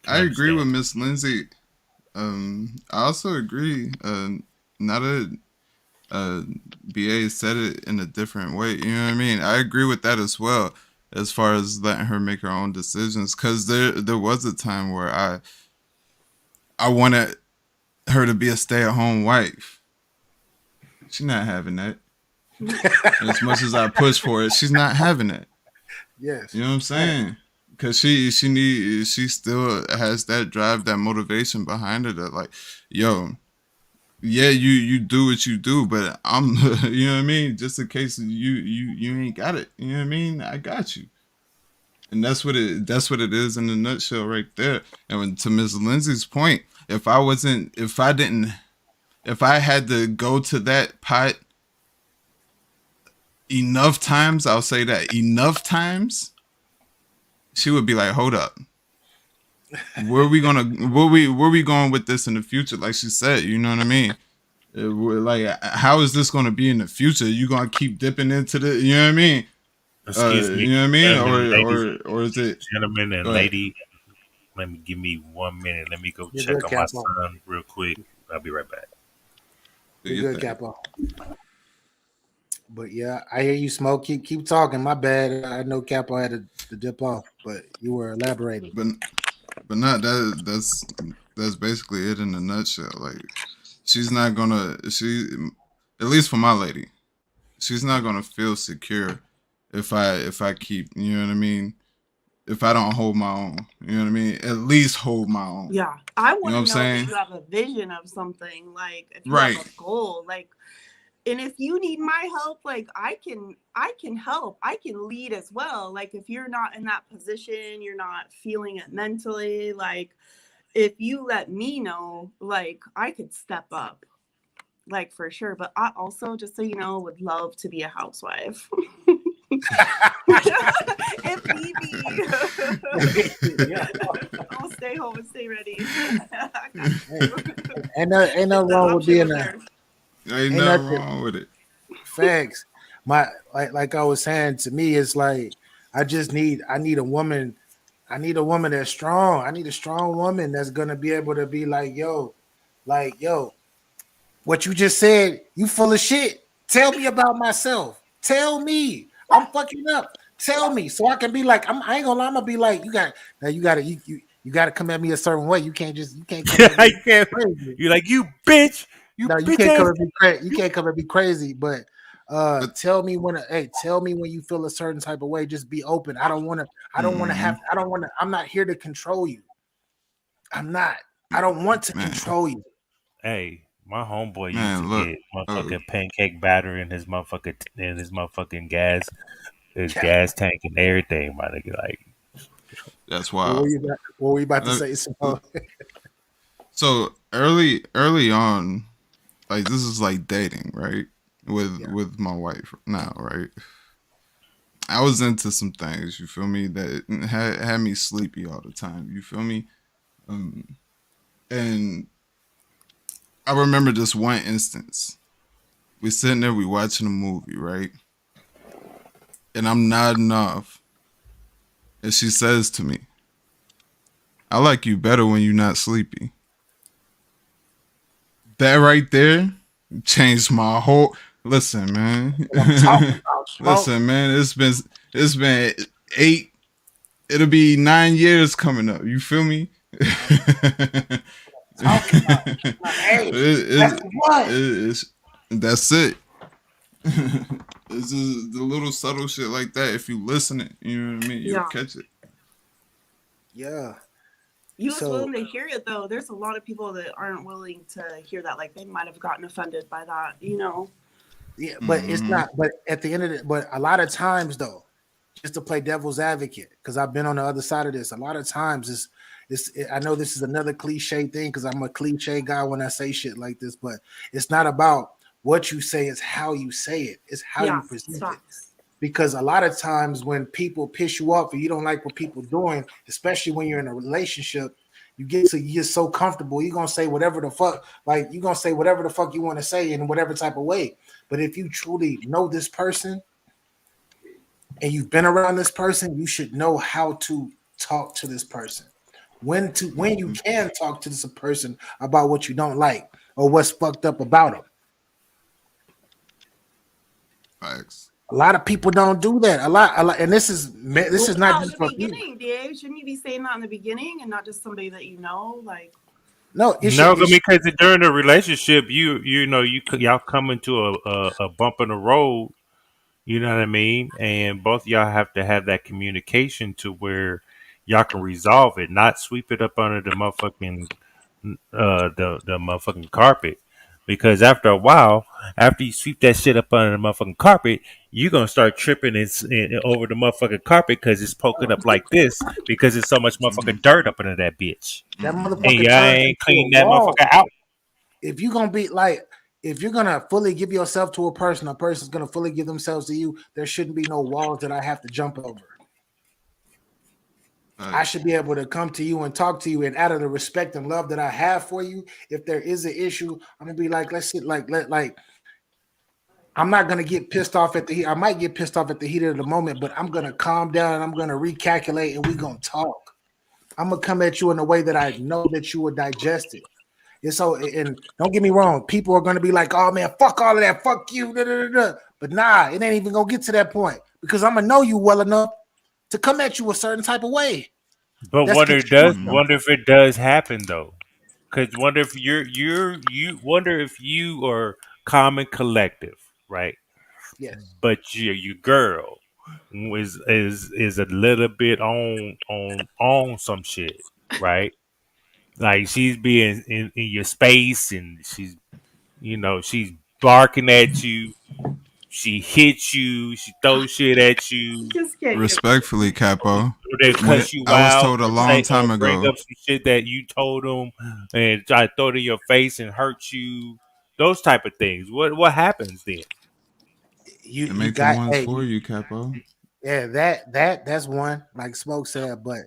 I agree with Miss Lindsay. I also agree. Now that BA said it in a different way, you know what I mean? I agree with that as well, as far as letting her make her own decisions. Because there was a time where I wanted her to be a stay-at-home wife. She's not having that. As much as I push for it, she's not having it. Yes. You know what I'm saying? Because she still has that drive, that motivation behind her, that like, yo, yeah, you do what you do, but I'm you know what I mean? Just in case you ain't got it. You know what I mean? I got you. And that's what it is in a nutshell right there. And to Ms. Lindsay's point, if I had to go to that pot enough times, I'll say that enough times, she would be like, hold up. Where we going with this in the future? Like she said, you know what I mean? Like, how is this going to be in the future? You going to keep dipping into the, you know what I mean? Excuse me. You know what I mean? Or is it gentlemen and lady? Let me give me 1 minute. Let me go You're check good, on my Capo. son real quick. I'll be right back. Do You're your good, thing. Capo. But yeah, I hear you, Smoke. Keep talking. My bad. I know Capo had to dip off, but you were elaborating. But not that. That's basically it in a nutshell. Like she's not gonna. She at least for my lady, she's not gonna feel secure if I keep. You know what I mean? If I don't hold my own. You know what I mean? At least hold my own. Yeah, I You know want what to I'm know that saying? you have a vision of something, like if you have Right. a goal, like, and if you need my help, like I can help. I can lead as well. Like if you're not in that position, you're not feeling it mentally, like if you let me know, like I could step up, like for sure. But I also, just so you know, would love to be a housewife. If need be. Yeah. I'll stay home and stay ready. Ain't no If that wrong with option being was a there. Ain't ain't nothing nothing. wrong with it. Facts. My like I was saying, to me, it's like I need a woman. I need a woman that's strong. I need a strong woman that's gonna be able to be like yo, what you just said, you full of shit. Tell me about myself. Tell me I'm fucking up. Tell me so I can be like, I ain't gonna lie, I'm gonna be like, you gotta come at me a certain way. You can't come at I me can't. crazy. You're like, you bitch. You No, you bitch can't ass. come at me crazy. You can't come at me crazy. But But tell me when you feel a certain type of way. Just be open. mhm, I'm not here to control you. I'm not. I don't want to man, control you. Hey, my homeboy used to man, look. get Oh, motherfucking pancake batter in his motherfucking his gas tank and everything, my nigga. Like, that's What wild. were you what were you about to Let- say? So, So early on, like this is like dating, right? With yeah. with my wife now, right? I was into some things, you feel me, that had me sleepy all the time. You feel me? Um, and I remember this one instance. We sitting there, we watching a movie, right? And I'm nodding off, and she says to me, "I like you better when you're not sleepy." That right there changed my whole. Listen, man. What I'm talking about, smoke. Listen, man. It's been 8. It'll be 9 years coming up. You feel me? it, Talking about. Hey, that's it, the one. it's that's it. It's just the little subtle shit like that. If you listen it, you know what I mean. You'll Yeah. catch it. Yeah. You was So willing to hear it though. There's a lot of people that aren't willing to hear that. Like they might have gotten offended by that, you know. yeah, but it's Hmm. not. But at the end of it, but a lot of times though, just to play devil's advocate, because I've been on the other side of this. A lot of times, I know this is another cliche thing because I'm a cliche guy when I say shit like this, but it's not about what you say; it's how you say it. It's how Yeah, you present it. facts. Because a lot of times when people piss you off or you don't like what people doing, especially when you're in a relationship, you get so comfortable. You're gonna say whatever the fuck, like you're gonna say whatever the fuck you want to say in whatever type of way. But if you truly know this person and you've been around this person, you should know how to talk to this person. When you can talk to this person about what you don't like or what's fucked up about them. Facts. A lot of people don't do that. A lot, and this Well, is what not about in just the for people. beginning, DA? Shouldn't you be saying that in the beginning and not just somebody that you know? Like, No, no, it should because during the relationship, y'all come into a bump in the road. You know what I mean? And both y'all have to have that communication to where y'all can resolve it, not sweep it up under the motherfucking the motherfucking carpet. Because after a while, after you sweep that shit up under the motherfucking carpet, you're gonna start tripping over the motherfucking carpet because it's poking up like this because there's so much Hmm. motherfucking dirt up under that bitch, that Hmm. and motherfucker y'all turn ain't into a clean that wall. motherfucker out. If you're gonna be like, if you're gonna fully give yourself to a person's gonna fully give themselves to you, there shouldn't be no walls that I have to jump over. I should Facts. be able to come to you and talk to you, and out of the respect and love that I have for you, if there is an issue, I'm gonna be like, let's sit, like I'm not gonna get pissed off at the heat. I might get pissed off at the heat of the moment, but I'm gonna calm down and I'm gonna recalculate and we gonna talk. I'm gonna come at you in a way that I know that you will digest it. And so, and don't get me wrong, people are gonna be like, "Oh man, fuck all of that, fuck you," da, da, da, da. But nah, it ain't even gonna get to that point because I'm gonna know you well enough to come at you a certain type of way. But That's constructive. wonder if it does happen though. Cause wonder if you wonder if you are calm and collective, right? Yes. But your girl is a little bit on some shit, right? Like she's being in your space and she's barking at you. She hits you. She throws shit at you. Just can't get Respectfully, Capo. Or they When cuss you I was out told a or long say or time bring ago. up some shit that you told them and try to throw it in your face and hurt you. Those type of things. What happens then? You And you make the got ones for you, Capo. yeah, that's one, like Smoke said, but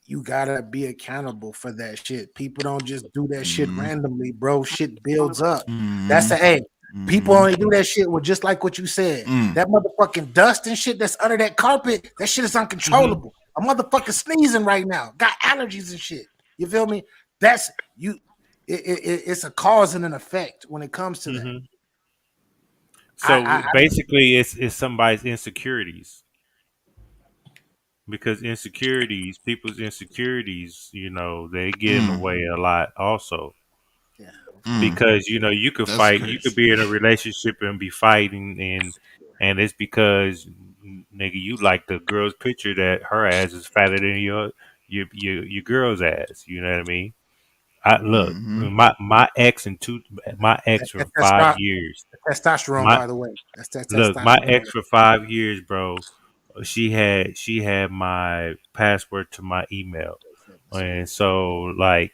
you gotta be accountable for that shit. People don't just do that shit Mm-hmm. randomly, bro. Shit builds up. That's Mm-hmm. the hey. People Mm-hmm. only do that shit with just like what you said. Mm. That motherfucking dust and shit that's under that carpet, that shit is Mm-hmm. uncontrollable. A motherfucker sneezing right now, got allergies and shit. You feel me? That's you. It's a cause and an effect when it comes to that. Mm-hmm. I So basically, it's somebody's insecurities because people's insecurities, they get in the Mm. way a lot also. yeah. Mm. Because you could That's fight, you could crazy. be in a relationship and be fighting, and it's because nigga, you like the girl's picture that her ass is fatter than your girl's ass. You know what I mean? I look, Mm-hmm. my ex for That's 5 years. testosterone, My by the way. That's Look, my testosterone. ex for 5 years, bro. She had my password to my email, and so like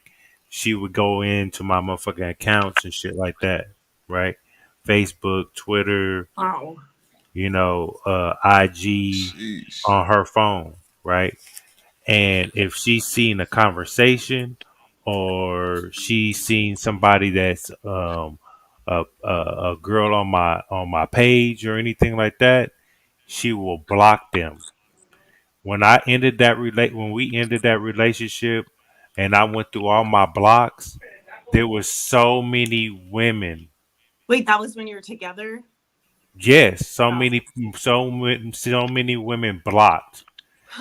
she would go into my motherfucking accounts and shit like that, right? Facebook, Twitter, wow. IG Sheesh. on her phone, right? And if she's seen a conversation or she's seen somebody that's a girl on my page or anything like that, she will block them. When we ended that relationship and I went through all my blocks, there was so many women. Wait, that was when you were together? Yes, Oh. so many women blocked.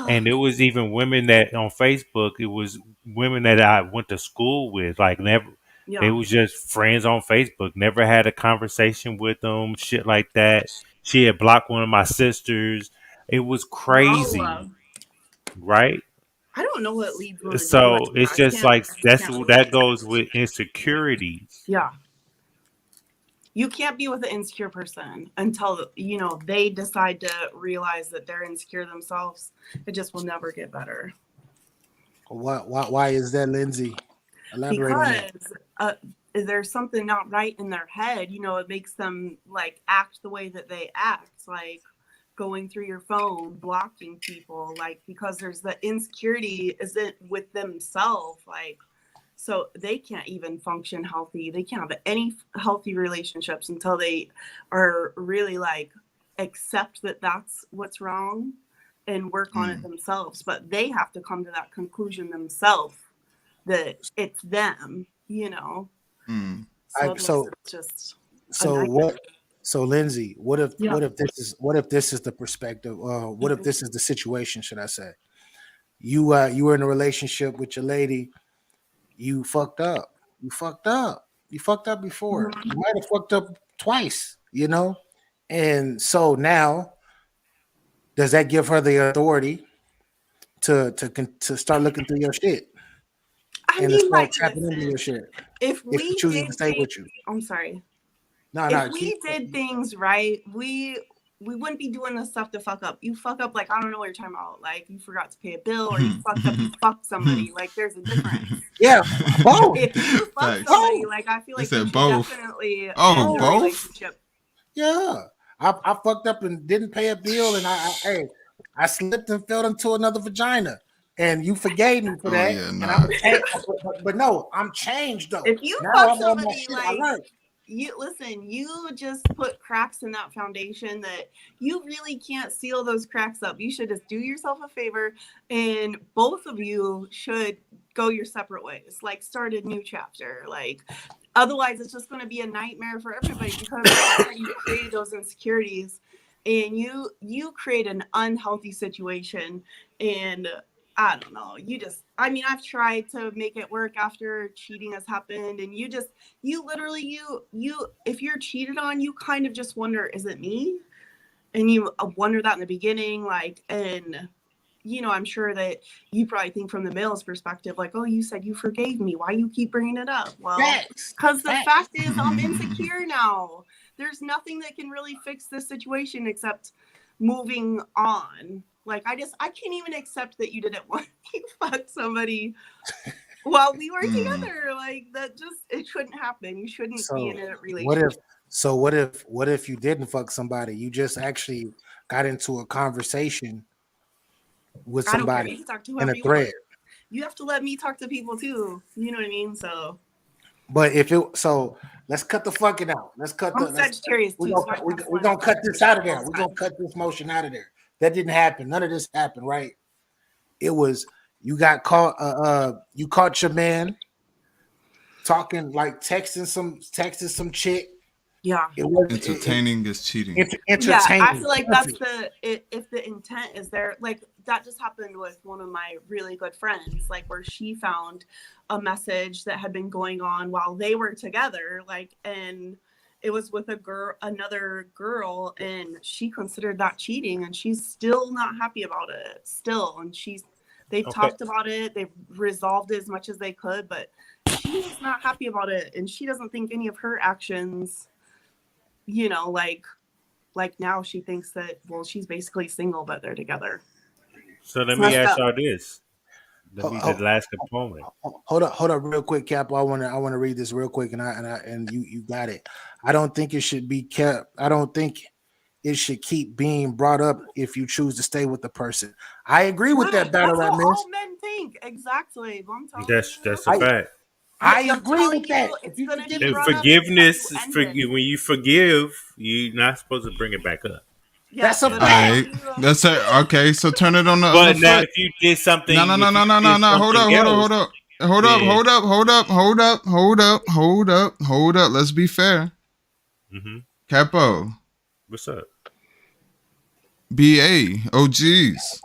And it was even women that on Facebook, it was women that I went to school with, like never. They Yeah. was just friends on Facebook. Never had a conversation with them, shit like that. She had blocked one of my sisters. It was crazy, Wow. right? I don't know what leads one to do like So it's that. just like I can't do that it. goes with insecurities. Yeah. You can't be with an insecure person until they decide to realize that they're insecure themselves. It just will never get better. Why is that, Lindsay? Elaborate on that. Because there's something not right in their head. It makes them like act the way that they act, like going through your phone, blocking people, like because there's the insecurity isn't with themselves, like. So they can't even function healthy. They can't have any healthy relationships until they are really like accept that that's what's wrong and work on it themselves. But they have to come to that conclusion themselves that it's them, Mm. So it's just So Lindsay, what if Yeah. this is the perspective? What if this is the situation? Should I say you were in a relationship with your lady? You fucked up. You fucked up. You fucked up before. You might have fucked up twice, And so now, does that give her the authority to start looking through your shit I and to mean, start like, tapping into listen, your shit if if she we chooses did to stay with you? I'm sorry. No, If keep. we did things right, we wouldn't be doing this stuff to fuck up. You fuck up, like, I don't know what you're talking about. Like, you forgot to pay a bill or you fucked up, you fucked somebody. Like, there's a difference. Yeah, both. If you fuck Facts. somebody, like, I feel They like said you should both. definitely Oh, end the both? relationship. Yeah, I fucked up and didn't pay a bill, and I slipped and fell into another vagina, and you forgave me for Oh, that. yeah, And nah. but no, I'm changed though. If you Now fuck I'm on my somebody, shit. I like, learned. you listen, you just put cracks in that foundation that you really can't seal those cracks up. You should just do yourself a favor, and both of you should go your separate ways, like start a new chapter. Like otherwise it's just going to be a nightmare for everybody, because you create those insecurities and you create an unhealthy situation. And I don't know, I mean, I've tried to make it work after cheating has happened, and you literally if you're cheated on, you kind of just wonder, is it me? And you wonder that in the beginning, like, and I'm sure that you probably think from the male's perspective, like, oh, you said you forgave me, why you keep bringing it up? Well, because the fact is, I'm insecure now. There's nothing that can really fix this situation except moving on. Like, I can't even accept that you didn't want to fuck somebody while we were together. Like, it shouldn't happen. You shouldn't be in a relationship. What if you didn't fuck somebody? You just actually got into a conversation with somebody You can talk to in a you thread. want. You have to let me talk to people too. You know what I mean? So, but let's cut the fucking out. Let's cut I'm Sagittarius too. We're gonna cut this out of there. We're gonna cut this motion out of there. That didn't happen. None of this happened, right? It was you got caught. You caught your man talking, like texting some chick. Yeah, it was entertaining is cheating. Entertaining. Yeah, I feel like that's if the intent is there. Like that just happened with one of my really good friends, like where she found a message that had been going on while they were together, like, and it was with another girl, and she considered that cheating, and she's still not happy about it still. And they've talked about it, they've resolved it as much as they could, but she's not happy about it, and she doesn't think any of her actions, like now she thinks that, well, she's basically single, but they're together. So let me ask y'all this. Let me the last component. Hold up, real quick, Cap. I want to read this real quick, and you got it. I don't think it should be kept. I don't think it should keep being brought up if you choose to stay with the person. I agree with that battle rap. That's what all men think. Exactly. That's a fact. I agree with that. Forgiveness, when you forgive, you're not supposed to bring it back up. Yeah, that's a fact. That's it. Okay, so turn it on the but other now foot. if you did something, no. Hold up. Let's be fair. Mm-hmm. Capo. What's up? BA. OGs.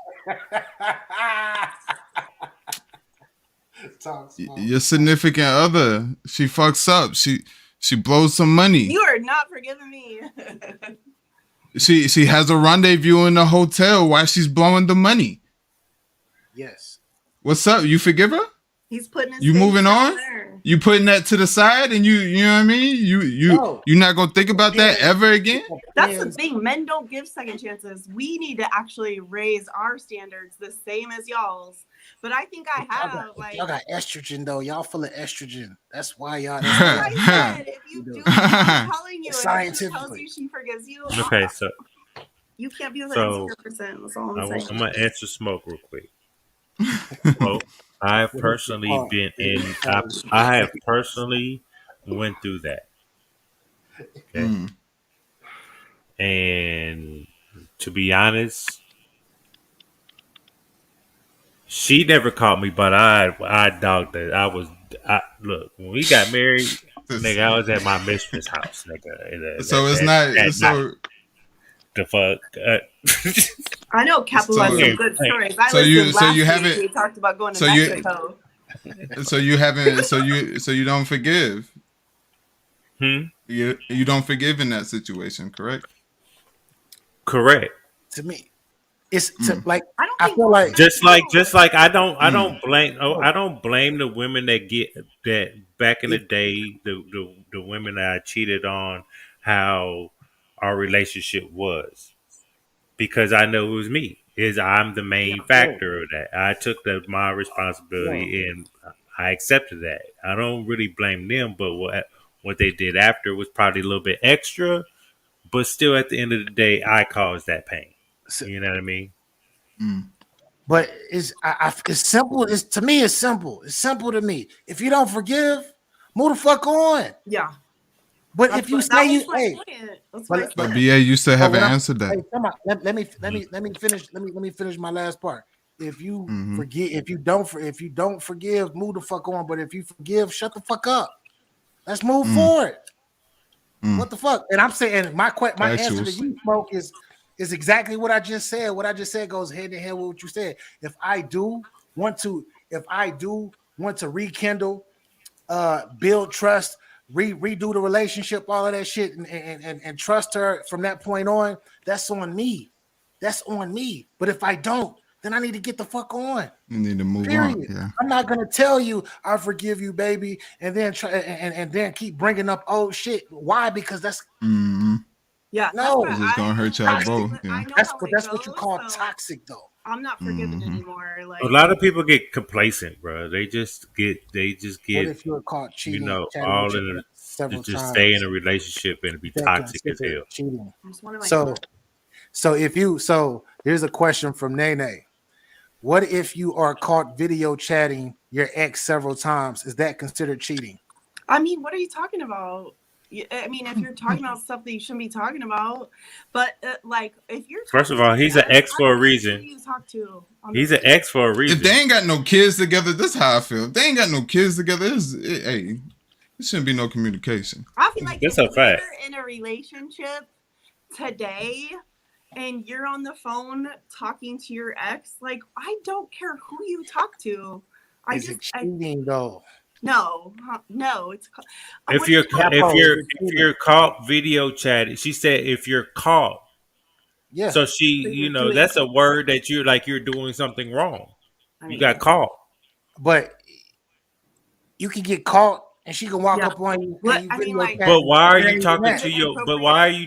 Your significant other, she fucks up. She blows some money. You are not forgiving me. She has a rendezvous in the hotel while she's blowing the money. Yes. What's up? You forgive her? He's putting his you moving on? There. You putting that to the side, and you know what I mean? You're not gonna think about that ever again? That's the thing. Men don't give second chances. We need to actually raise our standards the same as y'all's. But I think I have. Y'all got estrogen though. Y'all full of estrogen. That's why y'all. That's what I said. If you do, I'm telling you, scientifically, if she tells you she forgives you. Okay, so you can't be a 100%. That's all I'm saying. I'm gonna answer Smoke real quick. Well, I've personally been in. I have personally went through that. Okay, and to be honest, she never caught me, but I dogged it. Look, when we got married, nigga, I was at my mistress' house, nigga. So it's not so. The fuck. I know Capo has some good stories. So you haven't. We talked about going to Mexico. So you haven't. So you don't forgive. You don't forgive in that situation, correct? Correct. To me, it's like I feel like just like I don't blame the women that get that back in the day, the women that I cheated on, how our relationship was, because I know it was me. I'm the main factor of that. I took my responsibility and I accepted that. I don't really blame them, but what they did after was probably a little bit extra, but still at the end of the day, I caused that pain. You know what I mean? But it's simple. To me, it's simple. It's simple to me. If you don't forgive, move the fuck on. Yeah. But if you say you, hey, but BA, you still haven't what answered that. hey, come on, let me finish. Let me finish my last part. If you Mhm. forget, if you don't forgive, move the fuck on. But if you forgive, shut the fuck up. Let's move Mm. forward. Mm. What the fuck? And I'm saying my answer to Factuals. you, Smoke, is exactly what I just said. What I just said goes hand in hand with what you said. If I do want to rekindle, build trust, redo the relationship, all of that shit, and trust her from that point on, that's on me. That's on me. But if I don't, then I need to get the fuck on. You need to move Period. on. Yeah. I'm not gonna tell you I forgive you, baby, and then try and then keep bringing up old shit. Why? Because that's Mm-hmm. yeah. no. That's It's just gonna hurt y'all both. I Yeah. know That's how what it you goes, call so toxic, though. I'm not forgiving Mhm. anymore. Like A lot of people get complacent, bro. They just get, What if you're caught cheating, chatting with all your in ex several just stay in times? a relationship and be Is that toxic as considered hell. cheating? it's one of my So here's a question from Nene. What if you are caught video chatting your ex several times? Is that considered cheating? I mean, what are you talking about? I mean, if you're talking about stuff that you shouldn't be talking about, but like if you're First talking of all, to he's your an ex, ex I for a don't care who reason. you talk to. He's an ex for a If reason. they ain't got no kids together, this is how I feel. If they ain't got no kids together, hey, there shouldn't be no communication. I feel like That's if a fact. you're in a relationship today and you're on the phone talking to your ex, like I don't care who you talk to. Is it cheating though? No, it's If you're caught video chatting, she said if you're caught. Yeah. So she, that's a word that you're doing something wrong. You got caught. But you can get caught and she can walk up on you and you video chat. But why are and you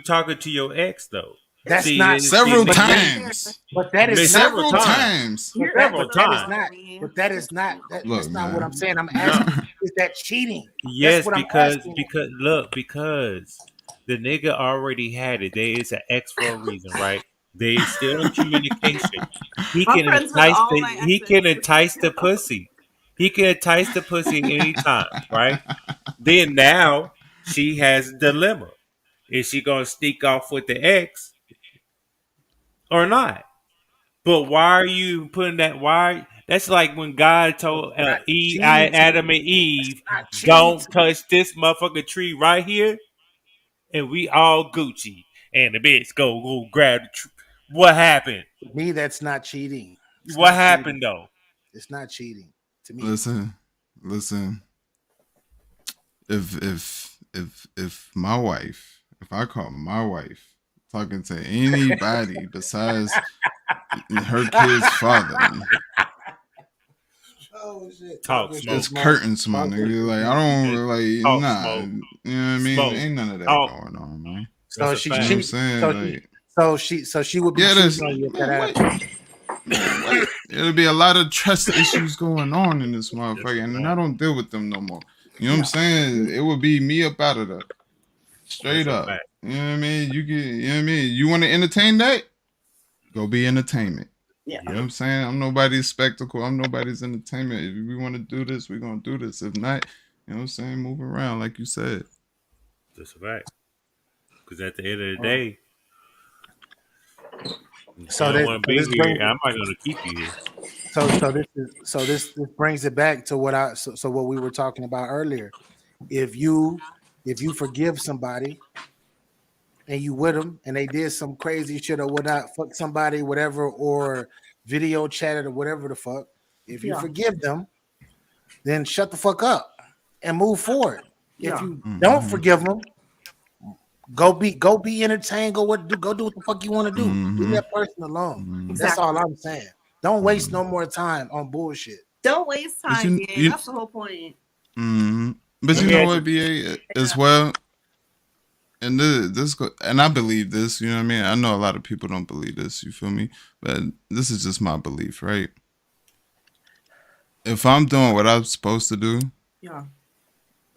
talking to your ex though? That's not several times. But that is several times. Several times. But that is not Look, that's not what man. I'm saying. I'm asking, is that cheating? Yes, That's what because I'm asking. because the nigga already had it. There is an ex for a reason, right? They still in communication. He I'm can friends with entice all the my he exes. can entice the pussy. He can entice the pussy anytime, right? Then now she has a dilemma. Is she gonna sneak off with the ex or not? But why are you putting that? Why? That's like when God told Adam and Eve, "Don't touch this motherfucking tree right here," and we all Gucci, and the bitch go grab the tree. What happened? To me, that's not cheating. What happened though? It's not cheating to me. Listen. If my wife, if I call my wife talking to anybody besides her kid's father, oh shit! Talk smoke. It's curtains, my nigga. Like I don't like Talk nah. smoke. You know what I mean? Smoke. Ain't none of that Talk. going on, man. So she, you know what I'm saying? so she would be cheating on you if that happened. There'll be a lot of trust issues going on in this motherfucker, and I don't deal with them no more. You know what I'm saying? It would be me up out of there. Straight up. You know what I mean? You know what I mean? You want to entertain that? Go be entertainment. Yeah. You know what I'm saying? I'm nobody's spectacle. I'm nobody's entertainment. If we want to do this, we're going to do this. If not, you know what I'm saying? Move around, like you said. That's a fact. Because at the end of the day, so you don't want to be here. I'm not going to keep you here. So this brings it back to what what we were talking about earlier. If you forgive somebody and you with them and they did some crazy shit or whatnot, fuck somebody, whatever, or video chatted or whatever the fuck, if you forgive them, then shut the fuck up and move forward. If you don't forgive them, go be entertained. Go do what the fuck you want to do. Leave that person alone. That's all I'm saying. Don't waste no more time on bullshit. Don't waste time, BA. That's the whole point. But you know what, BA, as well, and and I believe this, you know what I mean? I know a lot of people don't believe this, you feel me? But this is just my belief, right? If I'm doing what I'm supposed to do,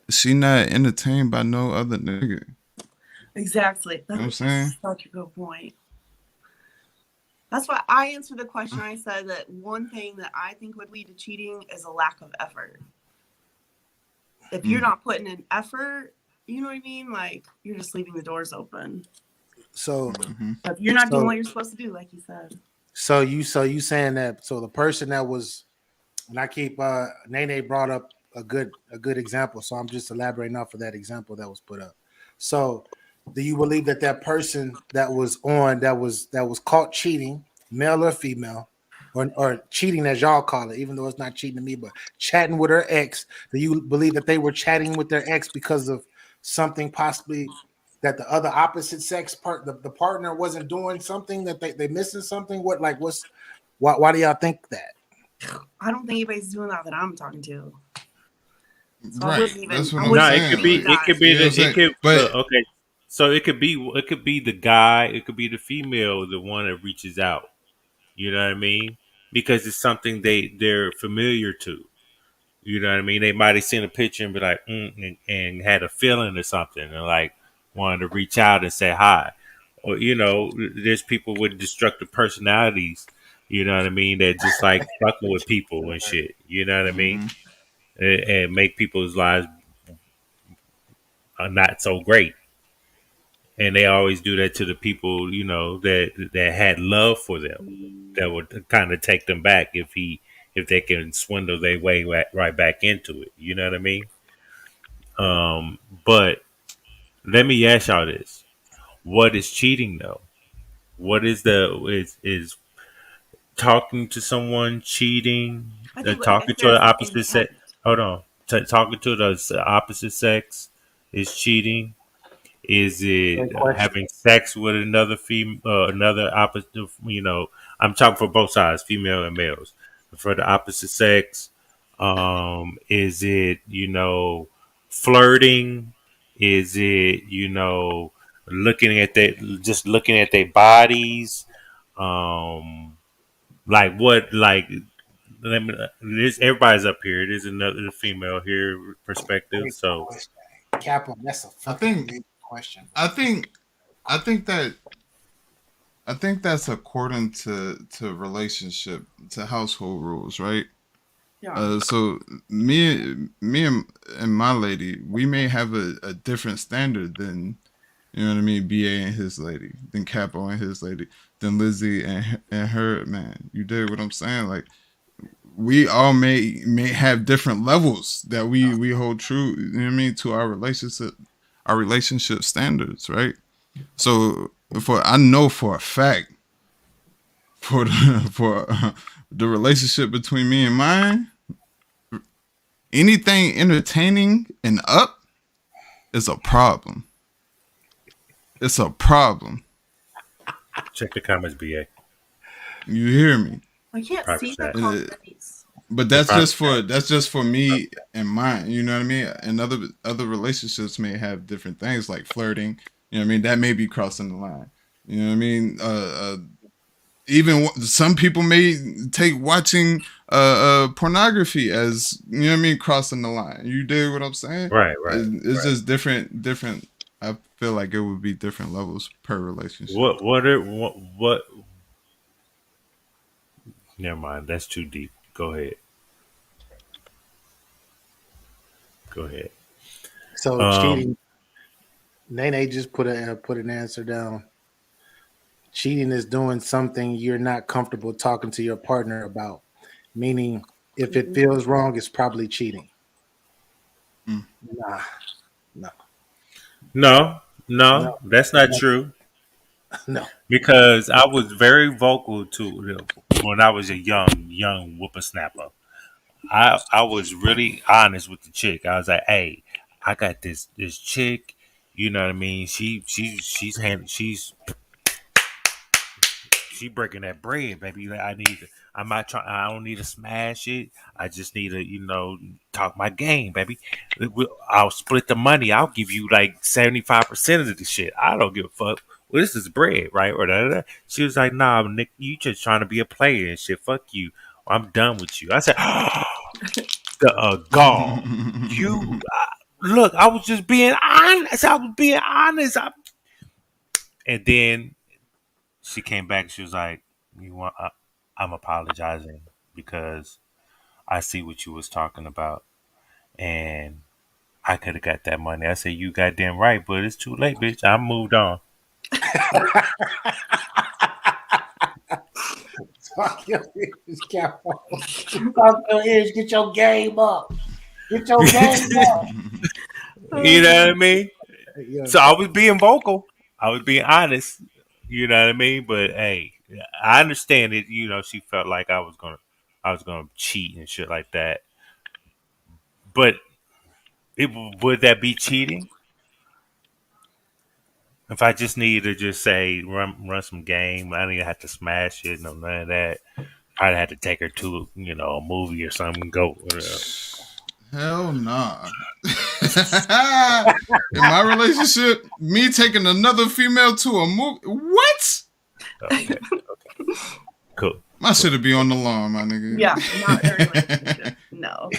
she not entertained by no other nigga. Exactly. You know what I'm saying? Such a good point. That's why I answered the question. I said that one thing that I think would lead to cheating is a lack of effort. If you're not putting in effort, You know what I mean? Like, you're just leaving the doors open. So, But you're not doing so, what you're supposed to do, like you said. so you saying that? So the person that was, and I keep Nene brought up a good example. So I'm just elaborating off of that example that was put up. So, do you believe that that person that was on that was caught cheating, male or female, or cheating as y'all call it, even though it's not cheating to me, but chatting with her ex? Do you believe that they were chatting with their ex because of something possibly that the other opposite sex part the partner wasn't doing something that they missing something? What like what's why do y'all think that? I don't think anybody's doing that I'm talking to. So I Right. wouldn't even. That's what I I'm No, wouldn't it even could saying. think be. Like, It that. could be you know what the. I'm It saying? could But look okay. So it could be. It could be the guy. It could be the female, the one that reaches out. You know what I mean? Because it's something they're familiar to. You know what I mean? They might have seen a picture and be like, and had a feeling or something, and like wanted to reach out and say hi. Or there's people with destructive personalities. You know what I mean? That just like fucking with people and shit. You know what I mean? And make people's lives not so great. And they always do that to the people, that had love for them, that would kind of take them back if they can swindle their way right back into it. You know what I mean? But let me ask y'all this: what is cheating though? What is is talking to someone cheating? I think Talking if to the there's opposite intent. sex? Hold on. Talking to the opposite sex is cheating. Is it Great question. having sex with another opposite? I'm talking for both sides, female and males. For the opposite sex, is it flirting? Is it looking at their bodies? Um, like what? Like let me. Everybody's up here. There's another female here perspective. Great So question. Kaplan, that's a I fucking think amazing question, bro. I think I think that I think that's according to relationship to household rules, right? Yeah. So me and my lady, we may have a different standard than you know what I mean, BA and his lady, than Capo and his lady, than Lizzie and her man. You dig what I'm saying? Like we all may have different levels that we hold true, you know what I mean, to our relationship standards, right? So for I know for a fact for the relationship between me and mine, anything entertaining and up is a problem. It's a problem. check the comments, BA. You hear me? I can't Private see the chat. comments. But The that's private just for me and mine. You know what I mean? And other relationships may have different things like flirting. You know what I mean? That may be crossing the line. You know what I mean? Even some people may take watching pornography as you know what I mean, crossing the line. You dig what I'm saying? Right, It's just different. I feel like it would be different levels per relationship. What? Never mind. That's too deep. Go ahead. Go ahead. So Um, cheating, Nene just put an answer down. Cheating is doing something you're not comfortable talking to your partner about. Meaning, if it feels wrong, it's probably cheating. Mm. Nah, no, no, no, that's not no, true. no. Because I was very vocal to when I was a young whippersnapper. I was really honest with the chick. I was like, "Hey, I got this chick. You know what I mean? She breaking that bread, baby. Like, I'm not trying. I don't need to smash it. I just need to, talk my game, baby. I'll split the money. I'll give you like 75% of the shit. I don't give a fuck. Well, this is bread, right? Or da, da, da. She was like, "Nah, Nick, you just trying to be a player and shit. Fuck you. I'm done with you." I said, "The gall. You look. I was just being honest. I was being honest." And then she came back. She was like, "You want? I'm apologizing because I see what you was talking about, and I could have got that money. I said, you goddamn right, but it's too late, bitch. I moved on. Fuck your ears, Capo. Fuck your ears. Get your game up. Get your game up. You know what I mean? Yeah. So I was being vocal. I was being honest. You know what I mean? But hey, I understand it. You know, she felt like I was gonna cheat and shit like that. But would that be cheating? If I just needed to just say run some game, I didn't have to smash it, no none of that. I'd have to take her to a movie or something. Go. Hell nah. In my relationship, me taking another female to a movie. What? Okay. Cool. My shit'll be on the lawn, my nigga. Yeah, not a relationship. No.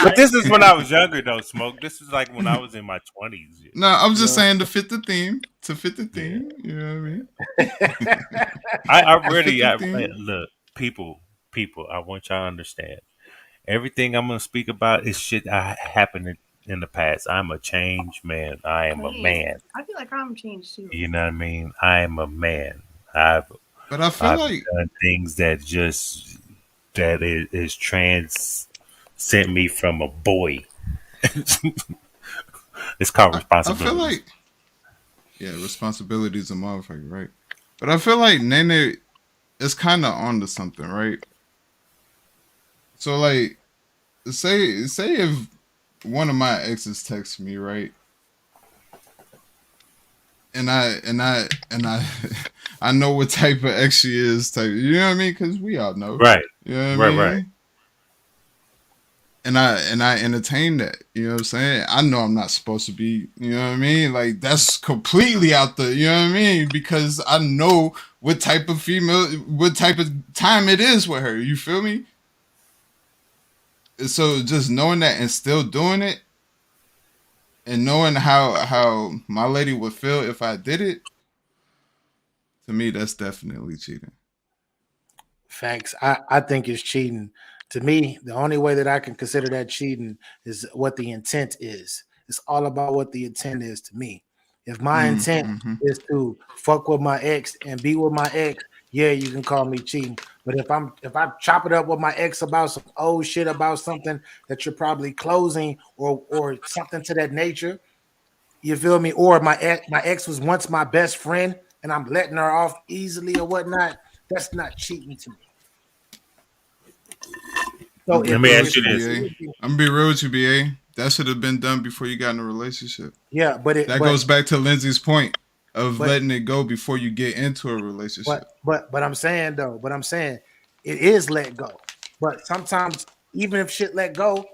But this is when I was younger, though, Smoke. This is like when I was in my 20s. No, I'm just saying to fit the theme. To fit the theme. Yeah. You know what I mean? I really look, people, I want y'all to understand. Everything I'm gonna speak about is shit I happened in the past. I'm a changed man. I am a man. I feel like I'm changed too. You know what I mean? I am a man. But I feel I've like done things that is transcend me from a boy. It's called responsibility. I feel like responsibility is a motherfucker, right? But I feel like Nene is kind of onto something, right? So like, say if one of my exes texts me, right, and I I know what type of ex she is, you know what I mean? Because we all know, right? You know what I mean? Right. And I entertain that, you know what I'm saying? I know I'm not supposed to be, you know what I mean? Like, that's completely out the, you know what I mean? Because I know what type of time it is with her, you feel me? So just knowing that and still doing it, and knowing how my lady would feel if I did it, to me, that's definitely cheating. Facts. I think it's cheating. To me, the only way that I can consider that cheating is what the intent is. It's all about what the intent is to me. If my intent is to fuck with my ex and be with my ex, yeah, you can call me cheating. But if I chop it up with my ex about some old shit about something that you're probably closing or something to that nature, you feel me? Or my ex was once my best friend and I'm letting her off easily or whatnot, that's not cheating to me. So let me ask you this. I'm gonna be real with you, BA. That should have been done before you got in a relationship. Yeah, but that goes back to Lindsay's point of letting it go before you get into a relationship. But I'm saying it is let go. But sometimes even if shit let go,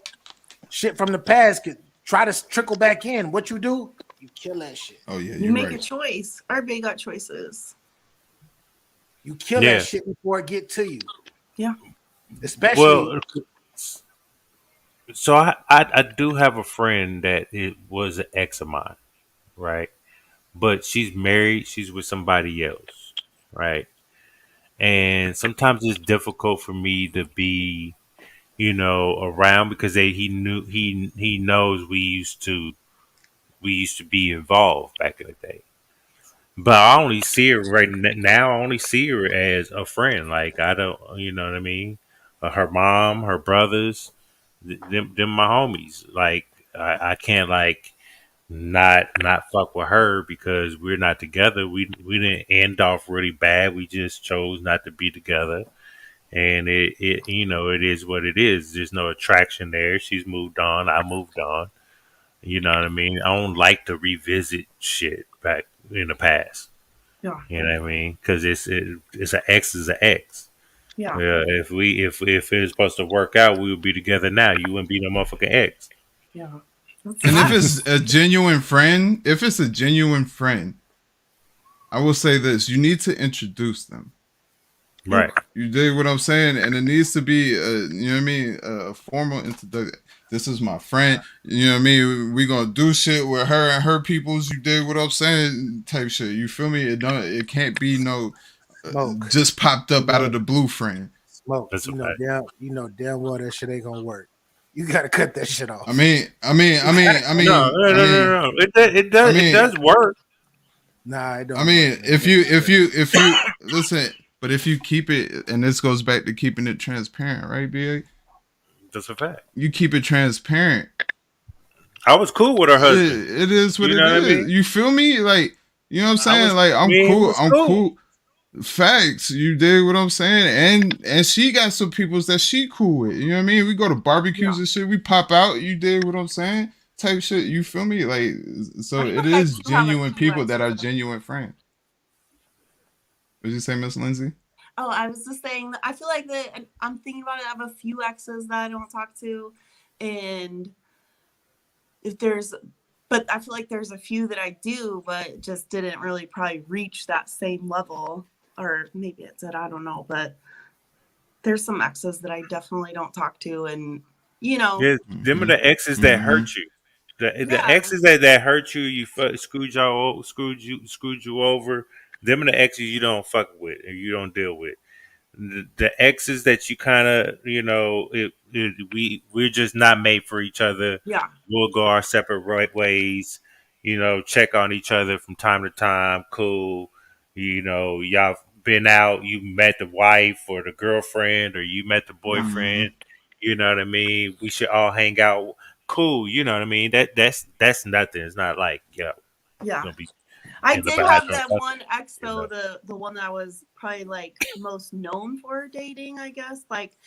shit from the past could try to trickle back in. What you do? You kill that shit. Oh yeah, you make a choice. Everybody got choices. You kill that shit before it get to you. Yeah. Especially. So I do have a friend that it was an ex of mine, right? But she's married. She's with somebody else, right? And sometimes it's difficult for me to be, around because he knows we used to be involved back in the day. But I only see her right now. I only see her as a friend. Like I don't, you know what I mean? Her mom, her brothers, them my homies. Like I can't like not fuck with her because we're not together. We didn't end off really bad. We just chose not to be together. And it it is what it is. There's no attraction there. She's moved on. I moved on. You know what I mean? I don't like to revisit shit back in the past. Yeah. You know what I mean? Because it's an ex is an ex. Yeah. If it was supposed to work out, we would be together now. You wouldn't be no motherfucking ex. Yeah. And if it's a genuine friend, I will say this: you need to introduce them. Right. You dig what I'm saying? And it needs to be, you know what I mean, a formal introduction. This is my friend. You know what I mean? We gonna do shit with her and her peoples. You dig what I'm saying? Type shit. You feel me? It can't be no just popped up out of the blue friend. Smoke. That's a fact. You know damn well that shit ain't gonna work. You gotta cut that shit off. I mean, I mean, I mean, I No, mean, no, I no, mean, no, no. It does work. Nah, it I don't mean, work, man. if you listen, but if you keep it, and this goes back to keeping it transparent, right, BA? That's a fact. You keep it transparent. I was cool with her husband. It is what You it know what I is. mean? You feel me? Like, you know what I'm saying? Like, I'm Me and him cool. was I'm cool. cool. Facts. You dig what I'm saying? And she got some peoples that she cool with. You know what I mean? We go to barbecues Yeah. and shit. We pop out. You dig what I'm saying? Type shit. You feel me? Like, so I feel it like I is do have a genuine few people that are exes. genuine friends. What did you say, Miss Lindsay? Oh, I was just saying that I feel like that I'm thinking about it. I have a few exes that I don't talk to, and if there's, but I feel like there's a few that I do, but just didn't really probably reach that same level, or maybe it did. I don't know, but there's some exes that I definitely don't talk to, and Yeah, them are Mm-hmm. the exes that Mm-hmm. hurt you. The yeah, exes that hurt you, screwed you over. Them are the exes you don't fuck with and you don't deal with. The exes that you kind of we're just not made for each other. yeah, We'll go our separate right ways. Check on each other from time to time. Cool. Y'all been out. You met the wife or the girlfriend, or you met the yeah, Mm-hmm. boyfriend. You know what I mean? We should all hang out. Cool. You know what I mean? That's nothing. It's not like yeah. gonna be I in the did have bathroom. that one ex You though, know. the one that I was probably like most known for dating, I guess. Like,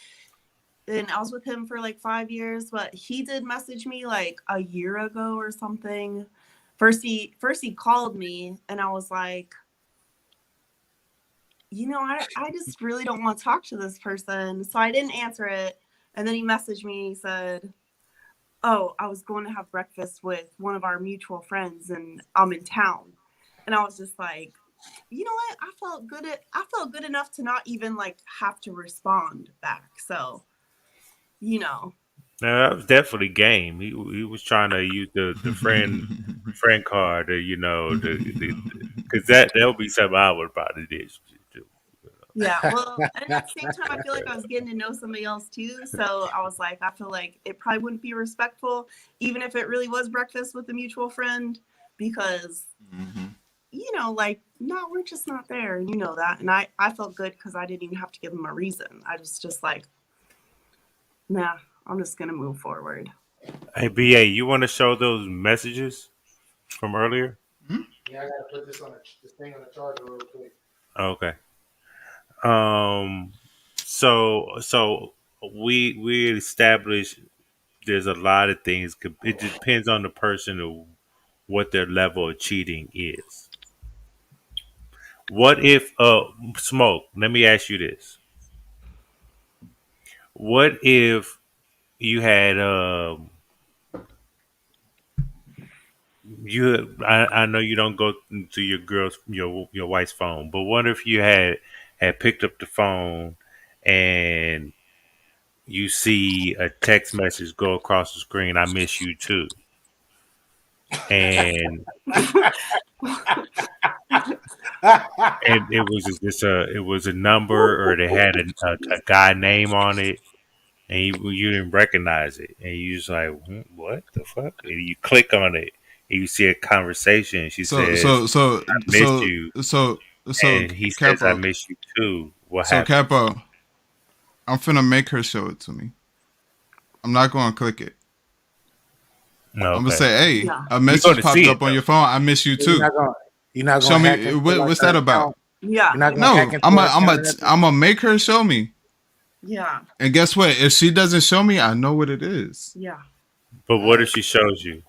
and I was with him for like 5 years, but he did message me like a year ago or something. First he called me, and I was like, I just really don't want to talk to this person. So I didn't answer it. And then he messaged me, he said, "Oh, I was going to have breakfast with one of our mutual friends and I'm in town." And I was just like, you know what? I felt good enough to not even like have to respond back. So, you know. No, that was definitely game. He was trying to use the friend card, because that would be something I would probably did. Yeah, well, and at the same time, I feel like I was getting to know somebody else too. So I was like, I feel like it probably wouldn't be respectful, even if it really was breakfast with a mutual friend, because, Mm-hmm. like, no, we're just not there. And you know that. And I felt good because I didn't even have to give them a reason. I was just like, nah, I'm just going to move forward. Hey, BA, you want to show those messages from earlier? Yeah, I gotta put this thing on the charger real quick. Okay. So we established there's a lot of things. It depends on the person of what their level of cheating is. What if smoke? Let me ask you this: what if you had I know you don't go to your wife's phone, but what if you had picked up the phone and you see a text message go across the screen, "I miss you too," and it was a number, or they had a guy name on it, and you didn't recognize it, and you just like, what the fuck? And you click on it, and you see a conversation. She So says, so so "I miss so you," so so and he says, "I Capo. miss you too." What So happens? Capo, I'm finna make her show it to me. I'm not gonna click it. No, I'm gonna okay. say, hey, Yeah. a You're going message to popped see it up on though. your phone. I miss you You're too. not Show gonna hack me into like what's that her about? account. Yeah. You're not gonna hack No, into her account or nothing. I'm gonna make her show me. Yeah. And guess what? If she doesn't show me, I know what it is. Yeah. But All what if right. she shows you?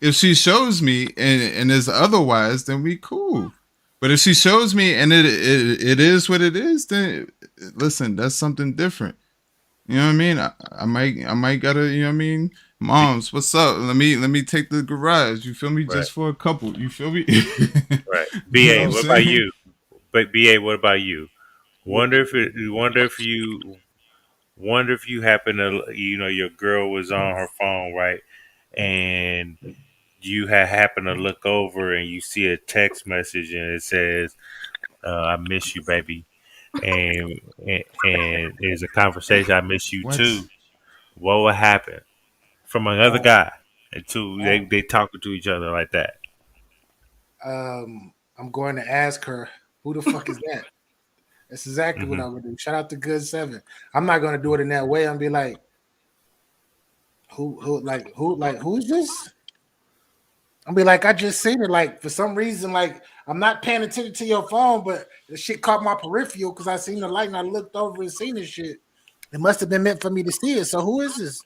If she shows me and is otherwise, then we cool. But if she shows me and it is what it is, then listen, that's something different. You know what I mean? I might gotta, you know what I mean? Moms, what's up? Let me take the garage. You feel me? Right, Just for a couple. You feel me? right. You know what BA, I'm what about saying? you? But BA, what about you? Yeah. Wonder if you happen to, your girl was on her phone, right? And you happen to look over and you see a text message and it says, "I miss you, baby." and there's a conversation. I miss you What? too. What would happen from another guy? And two, they talking to each other like that. I'm going to ask her, who the fuck is that? That's exactly what Mm-hmm. I'm gonna do. Shout out to Good Seven. I'm not gonna do it in that way. I'm be like, who's this? I'll be like, I just seen it. Like for some reason, like I'm not paying attention to your phone, but the shit caught my peripheral because I seen the light and I looked over and seen this shit. It must have been meant for me to see it. So who is this?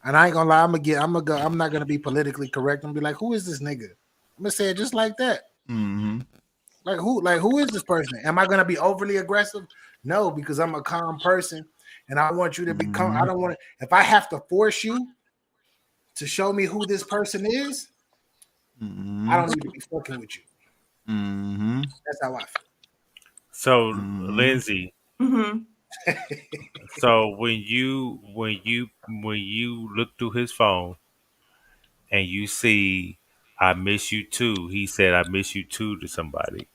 And I ain't gonna lie, I'm not gonna be politically correct. I'm gonna be like, who is this nigga? I'm gonna say it just like that. Mm-hmm. Like who is this person? Am I gonna be overly aggressive? No, because I'm a calm person and I want you to become. I don't want to. If I have to force you to show me who this person is, I don't need to be fucking with you. Mm-hmm. That's how I feel. So, Lindsay, Mm-hmm. so when you look through his phone and you see I miss you too, he said I miss you too to somebody,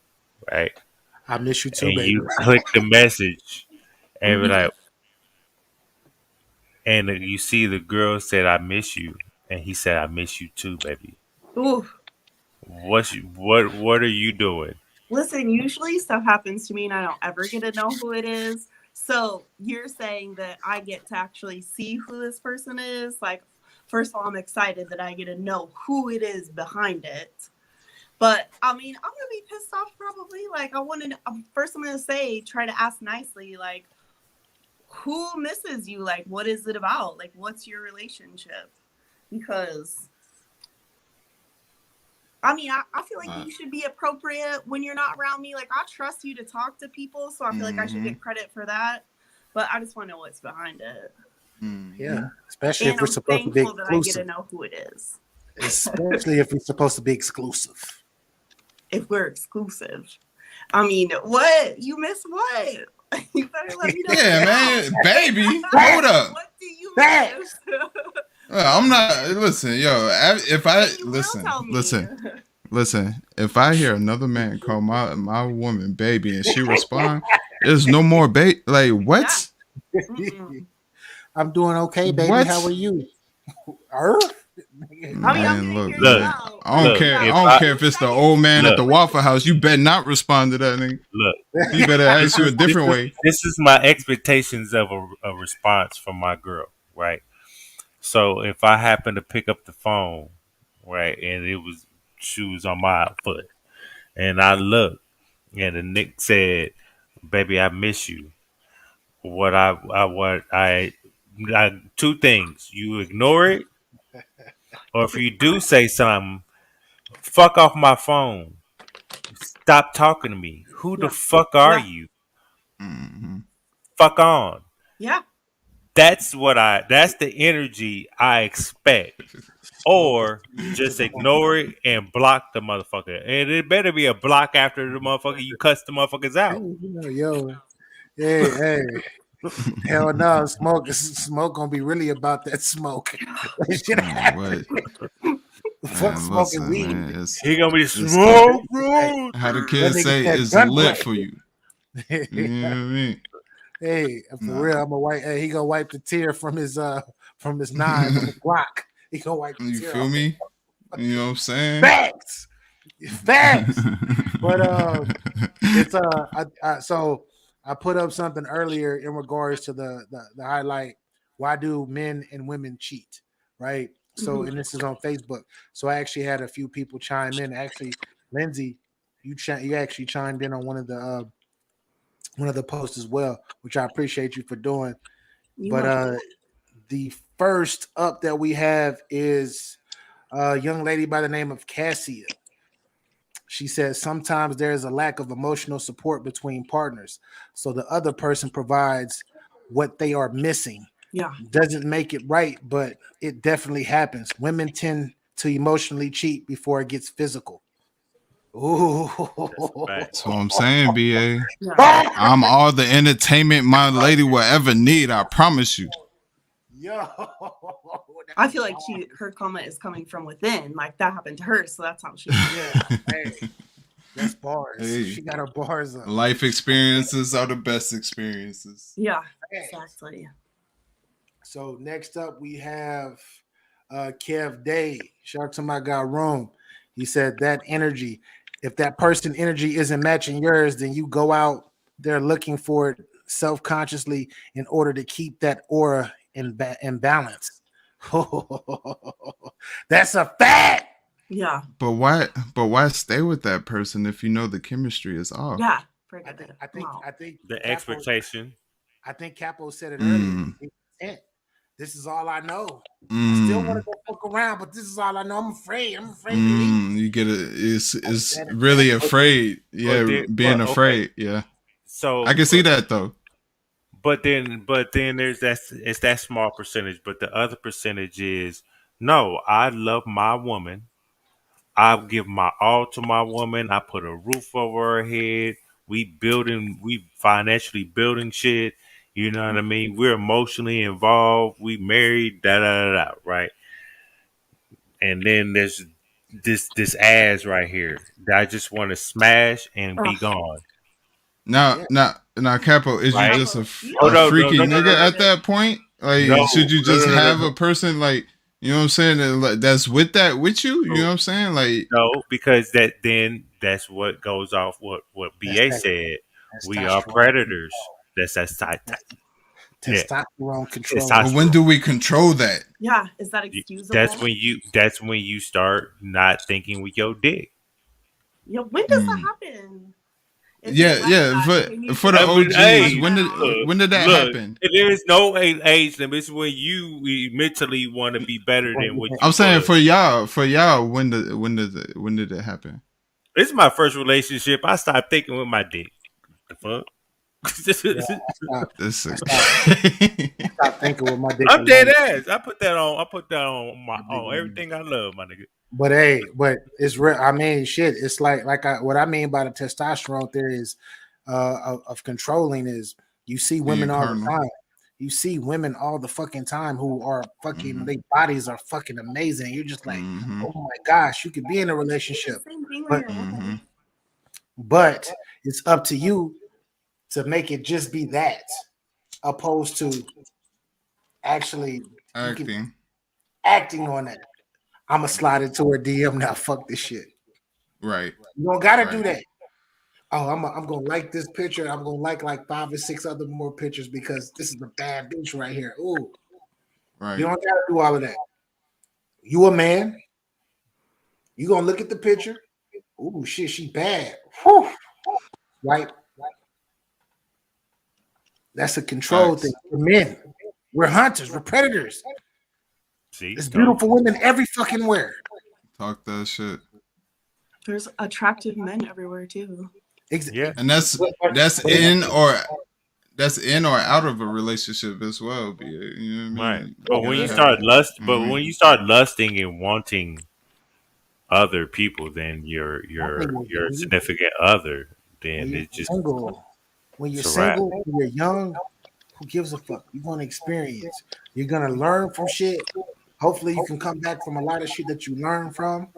right? I miss you too, And baby. you click the message and be Mm-hmm. like, and you see the girl said I miss you, and he said I miss you too, baby. Ooh. What are you doing? Listen, usually stuff happens to me and I don't ever get to know who it is. So you're saying that I get to actually see who this person is? Like, first of all, I'm excited that I get to know who it is behind it. But I mean, I'm gonna be pissed off probably. Like, I want to first. I'm gonna say, try to ask nicely, like, who misses you? Like, what is it about? Like, what's your relationship? Because I mean, I feel like you should be appropriate when you're not around me. Like, I trust you to talk to people, so I feel like I should get credit for that. But I just want to know what's behind it. Yeah, especially And if we're I'm supposed to be thankful that I get to exclusive. know who it is. Especially if we're supposed to be exclusive. If we're exclusive. I mean, what? You miss what? You better let me know. Yeah, man, baby, hold up. What do you miss? I'm not. Listen, yo. If I You will tell me. listen. If I hear another man call my woman baby and she respond, there's no more baby. Like what? I'm doing okay, baby. What? How are you? Earth? Man, look, Look, man. I don't care. I don't care if it's the old man at the Waffle House. You better not respond to that nigga. Look, He better ask you a different way. This is my expectations of a response from my girl, right? So if I happen to pick up the phone, right, and she was on my foot, and I looked, and the Nick said, "Baby, I miss you." What I two things: you ignore it, or if you do say something, fuck off my phone. Stop talking to me. Who the fuck are you? Fuck on. Yeah. That's the energy I expect. Or just ignore it and block the motherfucker. And it better be a block after the motherfucker you cuss the motherfuckers out. Yo, hey. Hell no, smoke gonna be really about that smoke. Fuck smoking weed. Man, he gonna be smoke, bro. How the kids say it's lit for you. You know what I mean? Hey, for real, I'm gonna wipe. Hey, he gonna wipe the tear from his 9 from his Glock. He gonna wipe the you tear. Feel off. me? You know what I'm saying? Facts. But it's so I put up something earlier in regards to the highlight. Why do men and women cheat? Right. So and this is on Facebook. So I actually had a few people chime in. Actually, Lindsay, you actually chimed in on one of the posts as well, which I appreciate you for doing. But the first up that we have is a young lady by the name of Cassia. She says sometimes there is a lack of emotional support between partners, so the other person provides what they are missing. Yeah, doesn't make it right, but it definitely happens. Women tend to emotionally cheat before it gets physical. Ooh, that's what I'm saying, BA. I'm all the entertainment my lady will ever need. I promise you. Yo, I feel like her comment is coming from within. Like that happened to her, so that's how she. That's bars. Hey, She got her bars up. life experiences are the best experiences. Yeah, Thanks. exactly. So next up we have Kev Day. Shout out to my guy Rome. He said that energy, if that person energy isn't matching yours, then you go out there looking for it self-consciously in order to keep that aura in balance. That's a fact. Yeah. But why stay with that person if you know the chemistry is off? Yeah. I think the Capo, expectation. I think Capo said it earlier. This is all I know. I still want to go fuck around, but this is all I know. I'm afraid. I'm afraid to leave. You get it. It's really afraid. Yeah, being afraid. Yeah. So I can see that though. But then there's it's that small percentage. But the other percentage is no. I love my woman. I give my all to my woman. I put a roof over her head. We financially building shit. You know what I mean? We're emotionally involved. We married. Da da da da. Right. And then there's this ass right here that I just want to smash and be gone. Now, Capo, is Right? you just a No, freaky no, nigga at that point? Like, No, should you just no. have a person like, you know what I'm saying, that's with you? You know what I'm saying? Like, no, because that's what goes off what BA said. We are predators. That's testosterone control. But when do we control that? Yeah, is that excusable? That's when you start not thinking with your dick. Yeah, when does that happen? Yeah. For the OGs, when did that happen? There is no age limit. It's when you mentally want to be better than what you I'm saying for y'all, when did it happen? This is my first relationship. I started thinking with my dick. The fuck? Stop thinking with my dick. I'm dead ass. I put that on everything I love, my nigga. But it's real. I mean, shit. It's what I mean by the testosterone theory is of controlling is you see women all the time. You see women all the fucking time who are fucking. Their bodies are fucking amazing. You're just like, oh my gosh, you could be in a relationship, but it's up to you to make it just be that, opposed to actually acting on that. I'm gonna slide into her DM now. Fuck this shit. Right. You don't gotta do that. Oh, I'm gonna like this picture. I'm gonna like 5 or 6 other more pictures because this is a bad bitch right here. Ooh. Right. You don't gotta do all of that. You a man. You gonna look at the picture. Ooh, shit, she bad. Whew. Right. That's a control thing for men. We're hunters. We're predators. See, there's beautiful women every fucking where. Talk that shit. There's attractive men everywhere too. Yeah, and that's in or out of a relationship as well. You know what I mean? Right. But when you start when you start lusting and wanting other people than your significant other, then it's just single. When you're single, when you're young, who gives a fuck? You're gonna experience. You're gonna learn from shit. Hopefully, you can come back from a lot of shit that you learn from.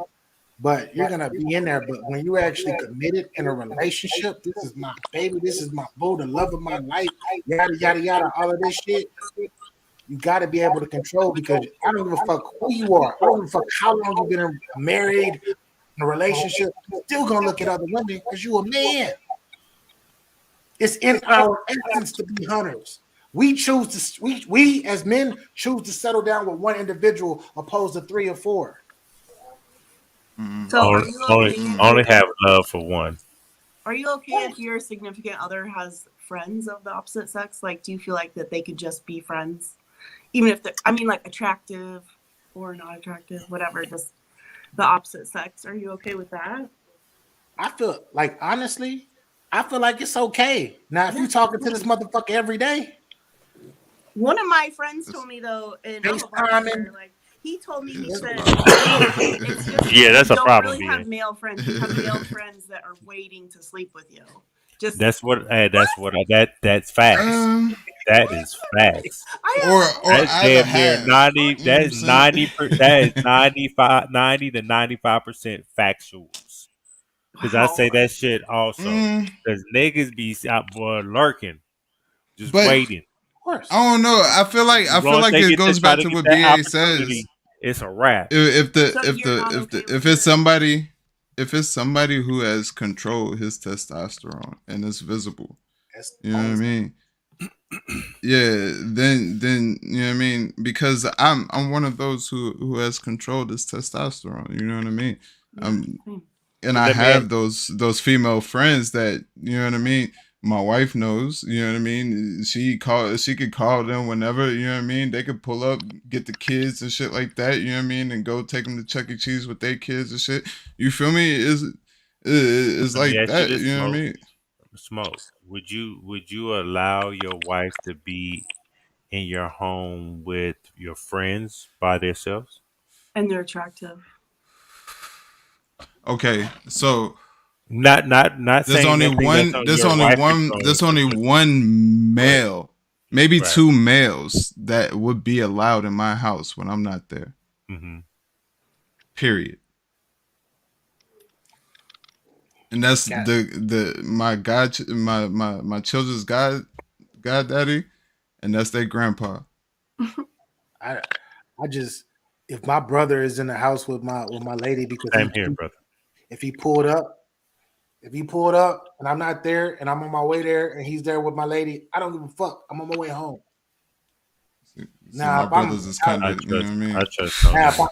But you're gonna be in there. But when you're actually committed in a relationship, this is my baby, this is my boo, the love of my life, yada yada yada, all of this shit. You got to be able to control because I don't give a fuck who you are. I don't give a fuck how long you've been married, in a relationship. You're still gonna look at other women because you're a man. It's in our essence to be hunters. We choose to we as men choose to settle down with one individual opposed to 3 or 4. So only have love for one. Are you okay if your significant other has friends of the opposite sex? Like, do you feel like that they could just be friends, even if they're, like attractive or not attractive, whatever, just the opposite sex? Are you okay with that? I feel like honestly, I feel like it's okay. Now, if you're talking to this motherfucker every day. One of my friends told me though, and he told me, he said, yeah, that's a problem. You don't really have male friends. You have male friends that are waiting to sleep with you. Just that's facts. That is facts. Or that's damn near 90. That is 90. That is 90 to 95% factuals. Because I say Wow. that shit also. Because niggas be out boy lurking, just But waiting. Of course. I don't know. I feel Once like they it get to goes try back to to get what that BA says. opportunity, it's a wrap. So you're not okay If with it's it? somebody, if it's somebody who has controlled his testosterone and it's visible, That's you know what I always mean? Yeah, then you know what I mean, because I'm one of those who has controlled his testosterone, you know what I mean? Yeah. Um Same. and But I let me ask, have those female friends that, you know what I mean, my wife knows, you know what I mean, she could call them whenever, you know what I mean, they could pull up, get the kids and shit like that, you know what I mean, and go take them to Chuck E. Cheese with their kids and shit. You feel me? Is let me like ask you that, this, you know what I mean? Smoke. Would you allow your wife to be in your home with your friends by themselves? And they're attractive. Okay, so Not saying anything that's on your wife control. there's only one Right, male, maybe right. two males that would be allowed in my house when I'm not there. Mm-hmm. Period. And that's got the my children's goddaddy, and that's their grandpa. I I just if my brother is in the house with my lady because Same here, brother. if he pulled up if he pulled up and I'm not there and I'm on my way there and he's there with my lady, I don't give a fuck. I'm on my way home. See, Now my if I'm brothers is kind I of, you know trust. what I I mean. trust no now nigga.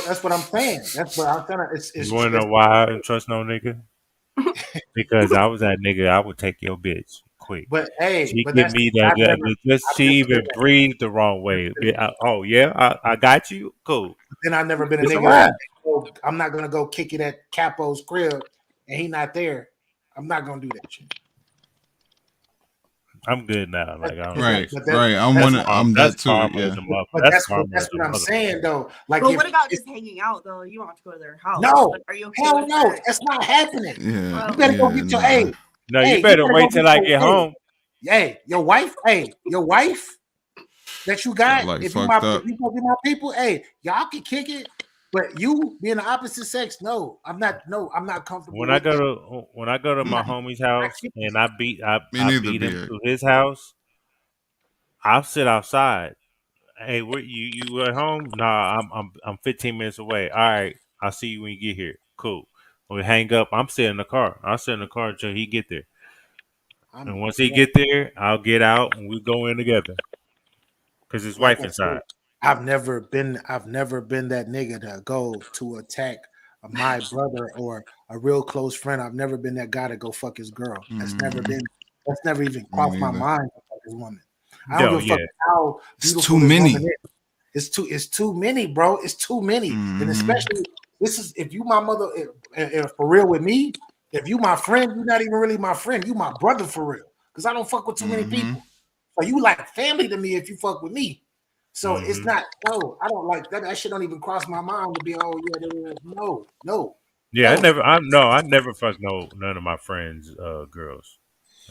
that's what I'm saying. That's what I'm trying to. You wanna know why I don't trust no nigga? Because I was that nigga. I would take your bitch quick. but hey, She but give that's me that. Just I've she never been even breathed the wrong way. Oh yeah, I got you. Cool. then I've never been a It's a nigga that wrap. I'm not gonna go kick it at Capo's crib and he not there. I'm not gonna do that shit. I'm good now. Like I don't do Right, that shit. right. That's I'm That's that too. karma as Yeah. a mother. but That's karma as that's a what I'm mother. saying though. Like But what about if just hanging out though? You don't have to go to their house. no, Like, are you okay hell with no, that? that's not happening. Yeah, You Well, better go yeah, get your nah. No, you you better better go wait get till I your get home. your wife that you Got got. like If fucked up. you gonna be my people, hey, y'all can kick it. But you being the opposite sex, no, I'm not. No, I'm not comfortable with that. When I go to I'm my not, homie's not house kicking and it. Me I neither, beat him BA. to his house, I'll sit outside. Hey, where you at home? Nah, I'm 15 minutes away. All right, I'll see you when you get here. Cool. When we hang up, I'm sitting in the car. I'll sit in the car until he get there. And I'm once he yeah, get there, I'll get out and we go in together. Cause his like wife I said, inside. I've never been that nigga to go to attack my brother or a real close friend. I've never been that guy to go fuck his girl. Mm, That's never even me crossed my neither. mind to fuck his woman. I don't No, give a fuck yeah. how It's too beautiful this woman many. is. It's too many, bro. It's too many. And Hmm. especially this is if you my mother if for real with me, if you my friend, you're not even really my friend. You my brother for real. Because I don't fuck with too many Hmm. people. So you like family to me if you fuck with me. So it's Hmm. not no, I don't like that. That shit don't even cross my mind to be no, no, Yeah, no. I never fuck none of my friends girls.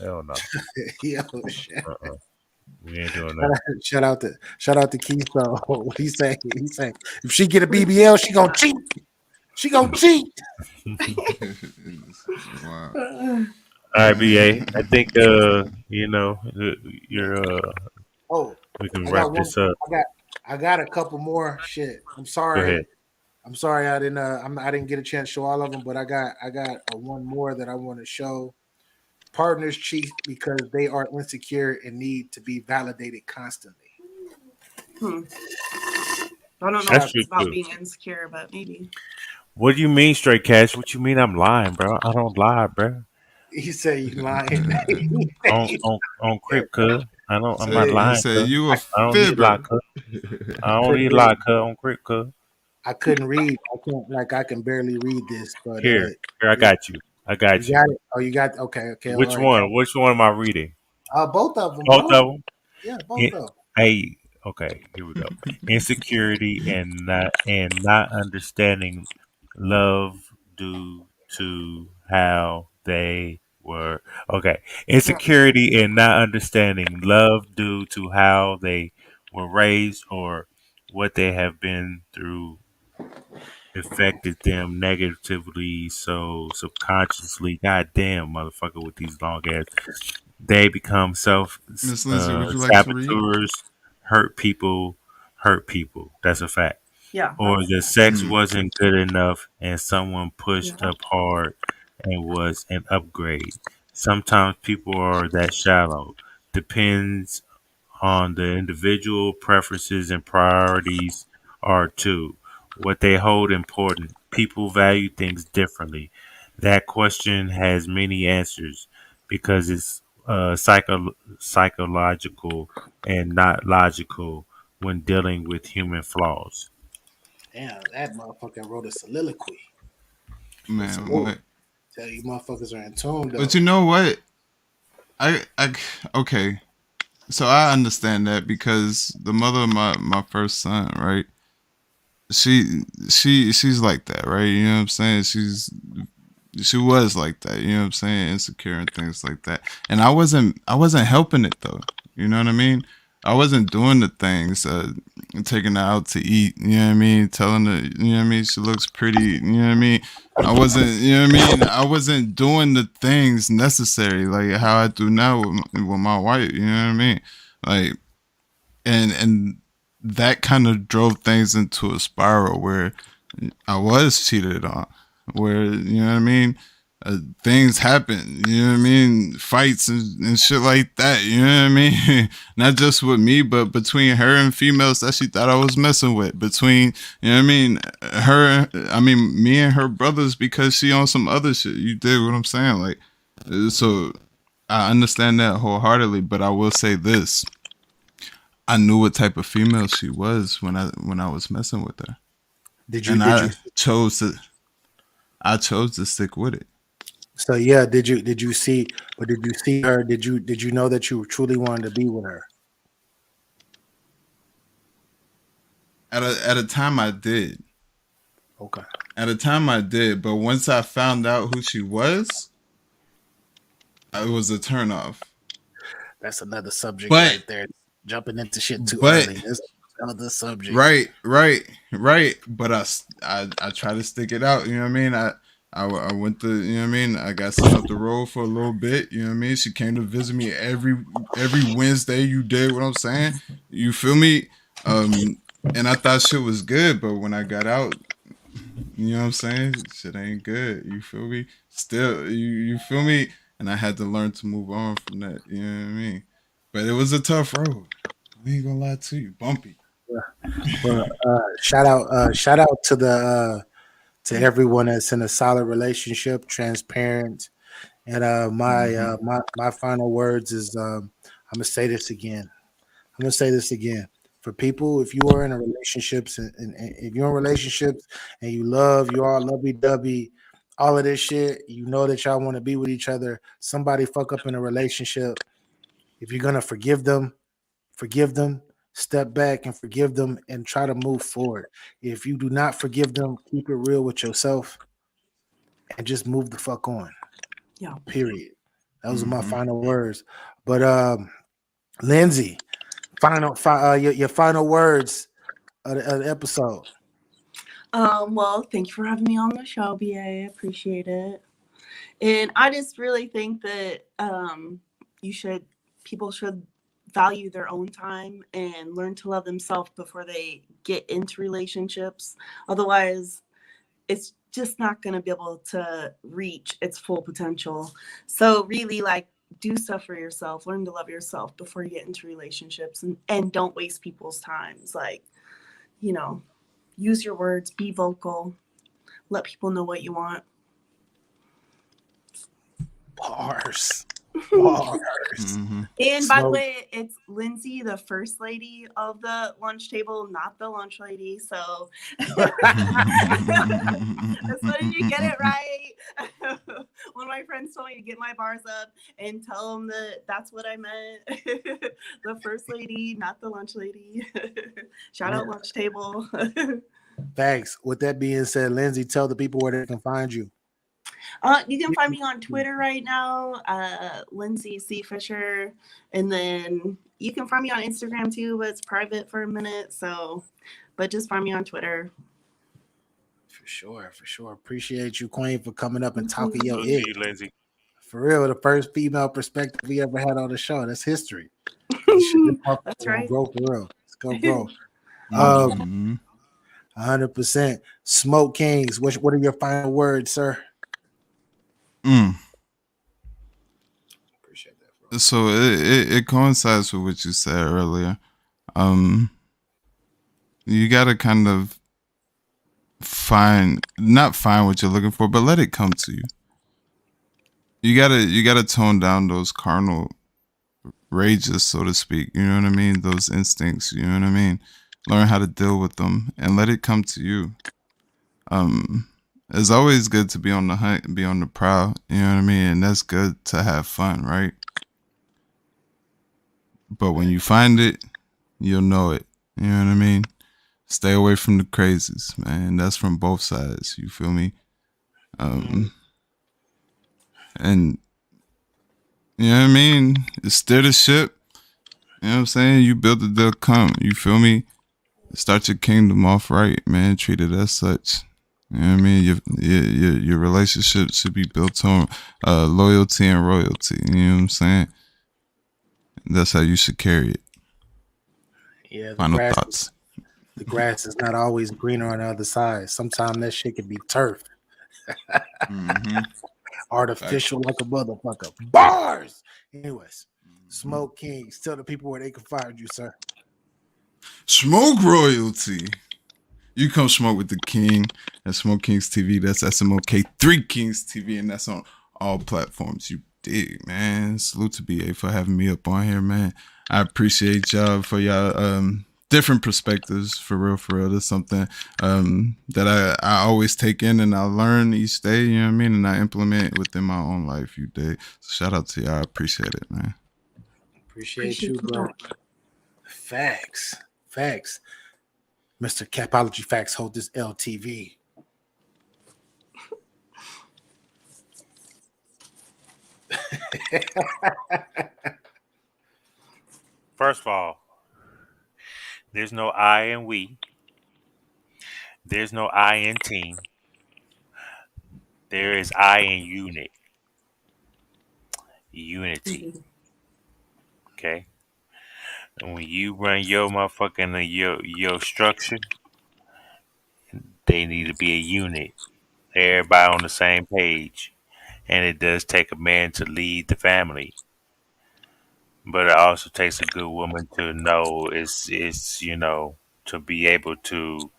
Hell no. Yo, shit. Uh-uh. We ain't doing that. Shout out to Keystone. What he say? He say if she get a BBL, she gonna cheat. She gonna cheat. Wow. All right, BA. I think you're Oh, we can I wrap got one. this up. I got a couple more. Shit. I'm Go sorry. ahead. I'm sorry I didn't. I didn't get a chance to show all of them, but I got one more that I want to show. Partners cheat because they are insecure and need to be validated constantly. I don't know That's if true it's about too. being insecure, but maybe. What do you mean, straight cash? What you mean I'm lying, bro? I don't lie, bro. He said you lying. On Crip, cuz. I'm not He lying, said cuz. you a I don't need a lie, fibber. cuz. I don't Couldn't need a read. lie, cuz. On Crip, cuz. I couldn't read. I can barely read this, but Here, I got you. I you got you. got it. Oh, you got okay. All Which right. one? Which one am I reading? Both of them, Both bro. of them? Yeah, both of them. Hey, okay, here we go. Insecurity and not understanding love due to how they were. Okay, Yeah. insecurity and not understanding love due to how they were raised or what they have been through affected them negatively. So subconsciously, goddamn, motherfucker, with these long ass, they become Miss Lindsay, would you like to read? saboteurs, hurt people, hurt people. That's a fact. Yeah, Or that's the that. sex wasn't good enough and someone pushed Yeah. up hard and was an upgrade. Sometimes people are that shallow. Depends on the individual preferences and priorities are too. What they hold important. People value things differently. That question has many answers because it's psychological and not logical when dealing with human flaws. Damn, that motherfucker wrote a soliloquy. But Man, salute. what? Tell you motherfuckers are in tune But though. you know what? I okay. So I understand that because the mother of my first son, right? She's like that, right? You know what I'm saying? She was like that, you know what I'm saying? Insecure and things like that. And I wasn't helping it though. You know what I mean? I wasn't doing the things, taking her out to eat, you know what I mean? Telling her, you know what I mean, she looks pretty, you know what I mean? I wasn't, you know what I mean? I wasn't doing the things necessary like how I do now with my wife, you know what I mean? Like and that kind of drove things into a spiral where I was cheated on, where you know what I mean. Things happen, you know what I mean, fights and shit like that, you know what I mean. Not just with me, but between her and females that she thought I was messing with. Between you know what I mean, me and her brothers because she on some other shit. You did what I'm saying, like so. I understand that wholeheartedly, but I will say this: I knew what type of female she was when I was messing with her, Did you and did you I chose to stick with it. so yeah, did you see but did you see her? Did you know that you truly wanted to be with her? At a time I did. Okay. At a time I did, but once I found out who she was, it was a turnoff. That's another subject But right there. Jumping into shit too but early. That's another subject. right. But I try to stick it out. You know what I mean? I went to you know what I mean. I got sent up the road for a little bit. You know what I mean? She came to visit me every Wednesday. You did what I'm saying. You feel me? And I thought shit was good, but when I got out, you know what I'm saying? Shit ain't good. You feel me? Still, you feel me? And I had to learn to move on from that. You know what I mean? But it was a tough road. We ain't gonna lie to you, bumpy. Well, shout out to everyone that's in a solid relationship, transparent. And Hmm. my final words is I'm gonna say this again. I'm gonna say this again. For people, if you are in a relationships and if you're in relationships and you all lovey dovey, all of this shit, you know that y'all want to be with each other. Somebody fuck up in a relationship. If you're gonna forgive them, step back and forgive them and try to move forward. If you do not forgive them, keep it real with yourself and just move the fuck on. Yeah. Period. Those are my Hmm. final words. But Lindsay, your final words of the episode. Well, thank you for having me on the show, BA. Appreciate it. And I just really think that you should people should value their own time and learn to love themselves before they get into relationships. Otherwise, it's just not going to be able to reach its full potential. So really like do stuff for yourself, learn to love yourself before you get into relationships and don't waste people's times. Like, you know, use your words, be vocal, let people know what you want. Bars. Bars. Hmm. And by the Smoke. way, it's Lindsay, the first lady of the lunch table, not the lunch lady. So as soon as you get it right, one of my friends told me to get my bars up and tell them that that's what I meant. The first lady, not the lunch lady. Shout out lunch table. Thanks. With that being said, Lindsay, tell the people where they can find you. You can find me on Twitter right now, Lindsay C. Fisher. And then you can find me on Instagram too, but it's private for a minute. So, but just find me on Twitter. For sure. Appreciate you, Queen, for coming up and talking your Salute to it. you, Lindsay. For real, the first female perspective we ever had on the show. That's history. This shit, That's right. Grow for real. Let's go grow. Mhm. 100%. Smoke Kings. What are your final words, sir? Mm. Appreciate that, bro. So it coincides with what you said earlier. You gotta kind of not find what you're looking for, but let it come to you. You gotta tone down those carnal rages, so to speak. You know what I mean? Those instincts. You know what I mean? Learn how to deal with them and let it come to you. It's always good to be on the hunt, be on the prowl. You know what I mean? And that's good to have fun, right? But when you find it, you'll know it. You know what I mean? Stay away from the crazies, man. That's from both sides. You feel me? And you know what I mean? Steer the ship. You know what I'm saying? You build it, they'll come. You feel me? Start your kingdom off right, man. Treat it as such. You know what I mean? Your relationship should be built on loyalty and royalty. You know what I'm saying? That's how you should carry it. Yeah, Final thoughts. The grass is not always greener on the other side. Sometimes that shit can be turf. Artificial like a motherfucker. Bars. Anyways, Smoke Kings. Tell the people where they can find you, sir. Smoke royalty. You come smoke with the king at Smoke Kings TV. That's SMOK3 Kings TV, and that's on all platforms. You dig, man. Salute to BA for having me up on here, man. I appreciate y'all for y'all different perspectives. For real. That's something that I always take in and I learn each day, you know what I mean? And I implement within my own life, you dig. So shout out to y'all. I appreciate it, man. Appreciate you, bro. Facts. Mr. Capology Facts, hold this LTV. First of all, there's no I in we. There's no I in team. There is I in unit. Unity. Okay? And when you run your motherfucking your structure, they need to be a unit. Everybody on the same page. And it does take a man to lead the family. But it also takes a good woman to know it's to be able to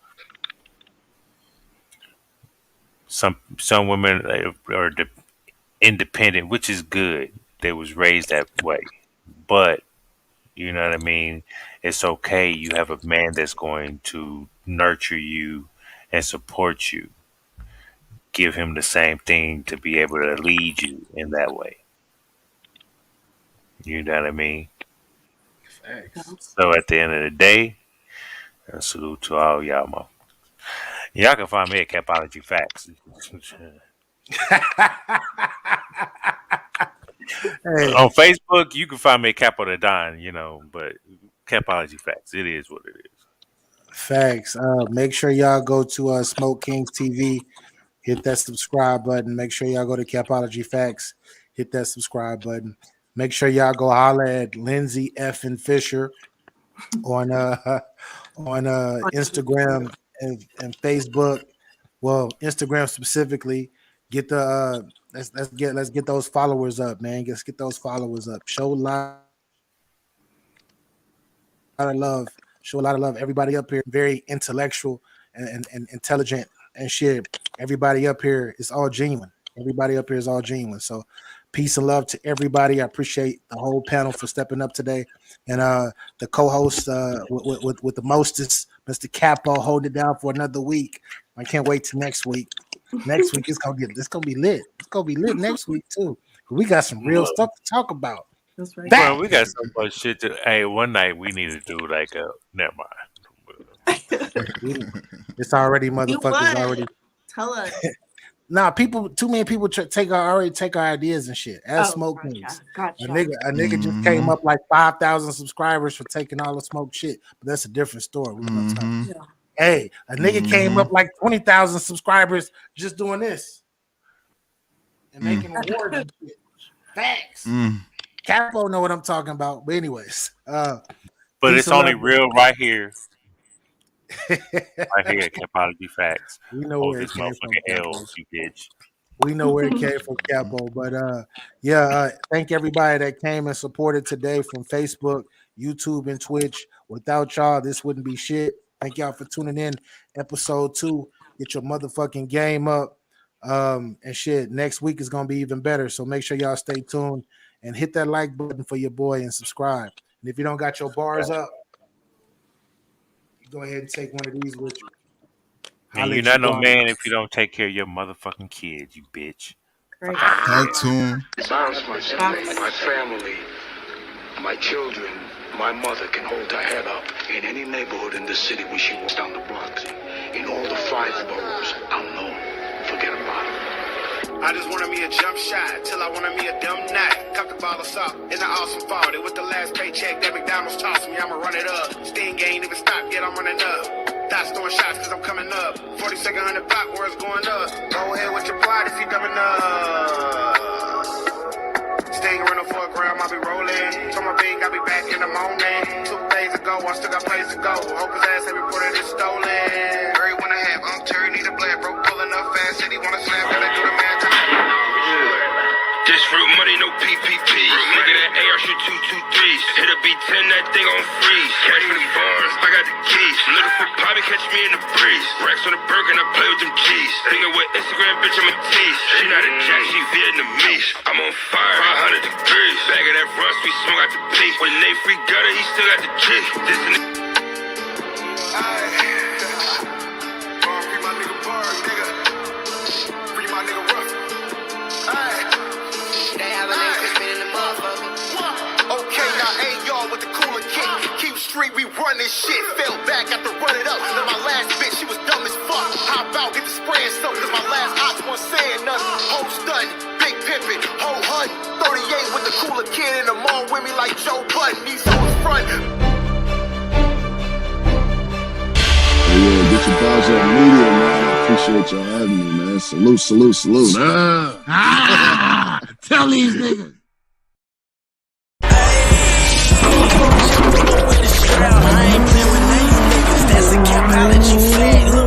some women are independent, which is good. They was raised that way. But you know what I mean? It's okay. You have a man that's going to nurture you and support you. Give him the same thing to be able to lead you in that way. You know what I mean? Facts. So at the end of the day, a salute to all y'all, y'all can find me at Capology Facts. Hey. On Facebook, you can find me at Capo the Don, but Capology Facts, it is what it is. Facts. Make sure y'all go to Smoke Kings TV, hit that subscribe button. Make sure y'all go to Capology Facts, hit that subscribe button. Make sure y'all go holler at Lindsay F. and Fisher on Instagram and Facebook. Well, Instagram specifically. Get the let's get those followers up, man. Let's get those followers up. Show a lot of love. Show a lot of love. Everybody up here, very intellectual and intelligent and shit. Everybody up here is all genuine. Everybody up here is all genuine. So peace and love to everybody. I appreciate the whole panel for stepping up today. And the co-host with the mostest, Mr. Capo, hold it down for another week. I can't wait till next week. Next week it's gonna be lit. It's gonna be lit next week too. We got some real stuff to talk about. That's right. Well, we got so much shit to. Hey, one night we need to do like a. Never mind. It's already motherfuckers already. Tell us. Nah, too many people take our ideas and shit. As Smoke Kings. Gotcha. A nigga just came up like 5,000 subscribers for taking all the smoke shit. But that's a different story. We're gonna talk. Hey, a nigga came up like 20,000 subscribers just doing this and making awards and shit. Facts. Capo know what I'm talking about. But anyways, but it's only real right here. Right here at Capology Facts. We know where it this came from. L's, you bitch. We know where it came from, Capo. But thank everybody that came and supported today from Facebook, YouTube, and Twitch. Without y'all, this wouldn't be shit. Thank y'all for tuning in. Episode 2. Get your motherfucking game up. And shit, next week is gonna be even better. So make sure y'all stay tuned and hit that like button for your boy and subscribe. And if you don't got your bars up, go ahead and take one of these with you. And you're not no man if you don't take care of your motherfucking kids, you bitch. Talk to him. My family, my children, my mother can hold her head up in any neighborhood in the city when she walks down the block. In all the 5 boroughs, I'm known. Forget about it. I just wanted me a jump shot till I wanted me a dumb night. Cup the ball of salt in the awesome fall. With the last paycheck that McDonald's tossed me, I'ma run it up. Sting ain't even stop yet, I'm running up. Dots throwing shots cause I'm coming up. 42nd 100 block where it's going up. Go ahead with your plot if you dumb enough. Sting running for a gram, I'll be rolling. Told my big, I'll be back in the morning. 2 days ago, I still got place to go. Hope his ass ain't reported it stolen. Very wanna have, Terry need a blade, bro, pulling up fast. City wanna snap, gotta do the man. This fruit money, no PPP. Nigga, that AR shoot 223s. Hit a B10, that thing on freeze. Cash for the bars, I got the keys. Looking for Bobby, catch me in the breeze. Racks on the burger, and I play with them cheese. Thinking with Instagram, bitch, I'm a tease. She not a jack, she Vietnamese. I'm on fire, 500 degrees. Bag of that rust, we smoke out the peak. When they free gutter, he still got the G. This and Free my nigga Bar, nigga. Free my nigga Ruff. Okay, now hey y'all with the cooler kick. Keep street, we run this shit. Fell back after run it up. Then my last bitch, she was dumb as fuck. Hop out, get the spraying soap, cause my last ox wasn't saying nothing. Whole stun, big pimpin', whole hunt. 38 with the cooler kid in the mall with me like Joe Budden. These hoes front. Hey, yeah, get your balls up media, man. I appreciate y'all having me, man. Salute, salute, salute. Tell these niggas. I ain't playing with these niggas. That's a Capology flag.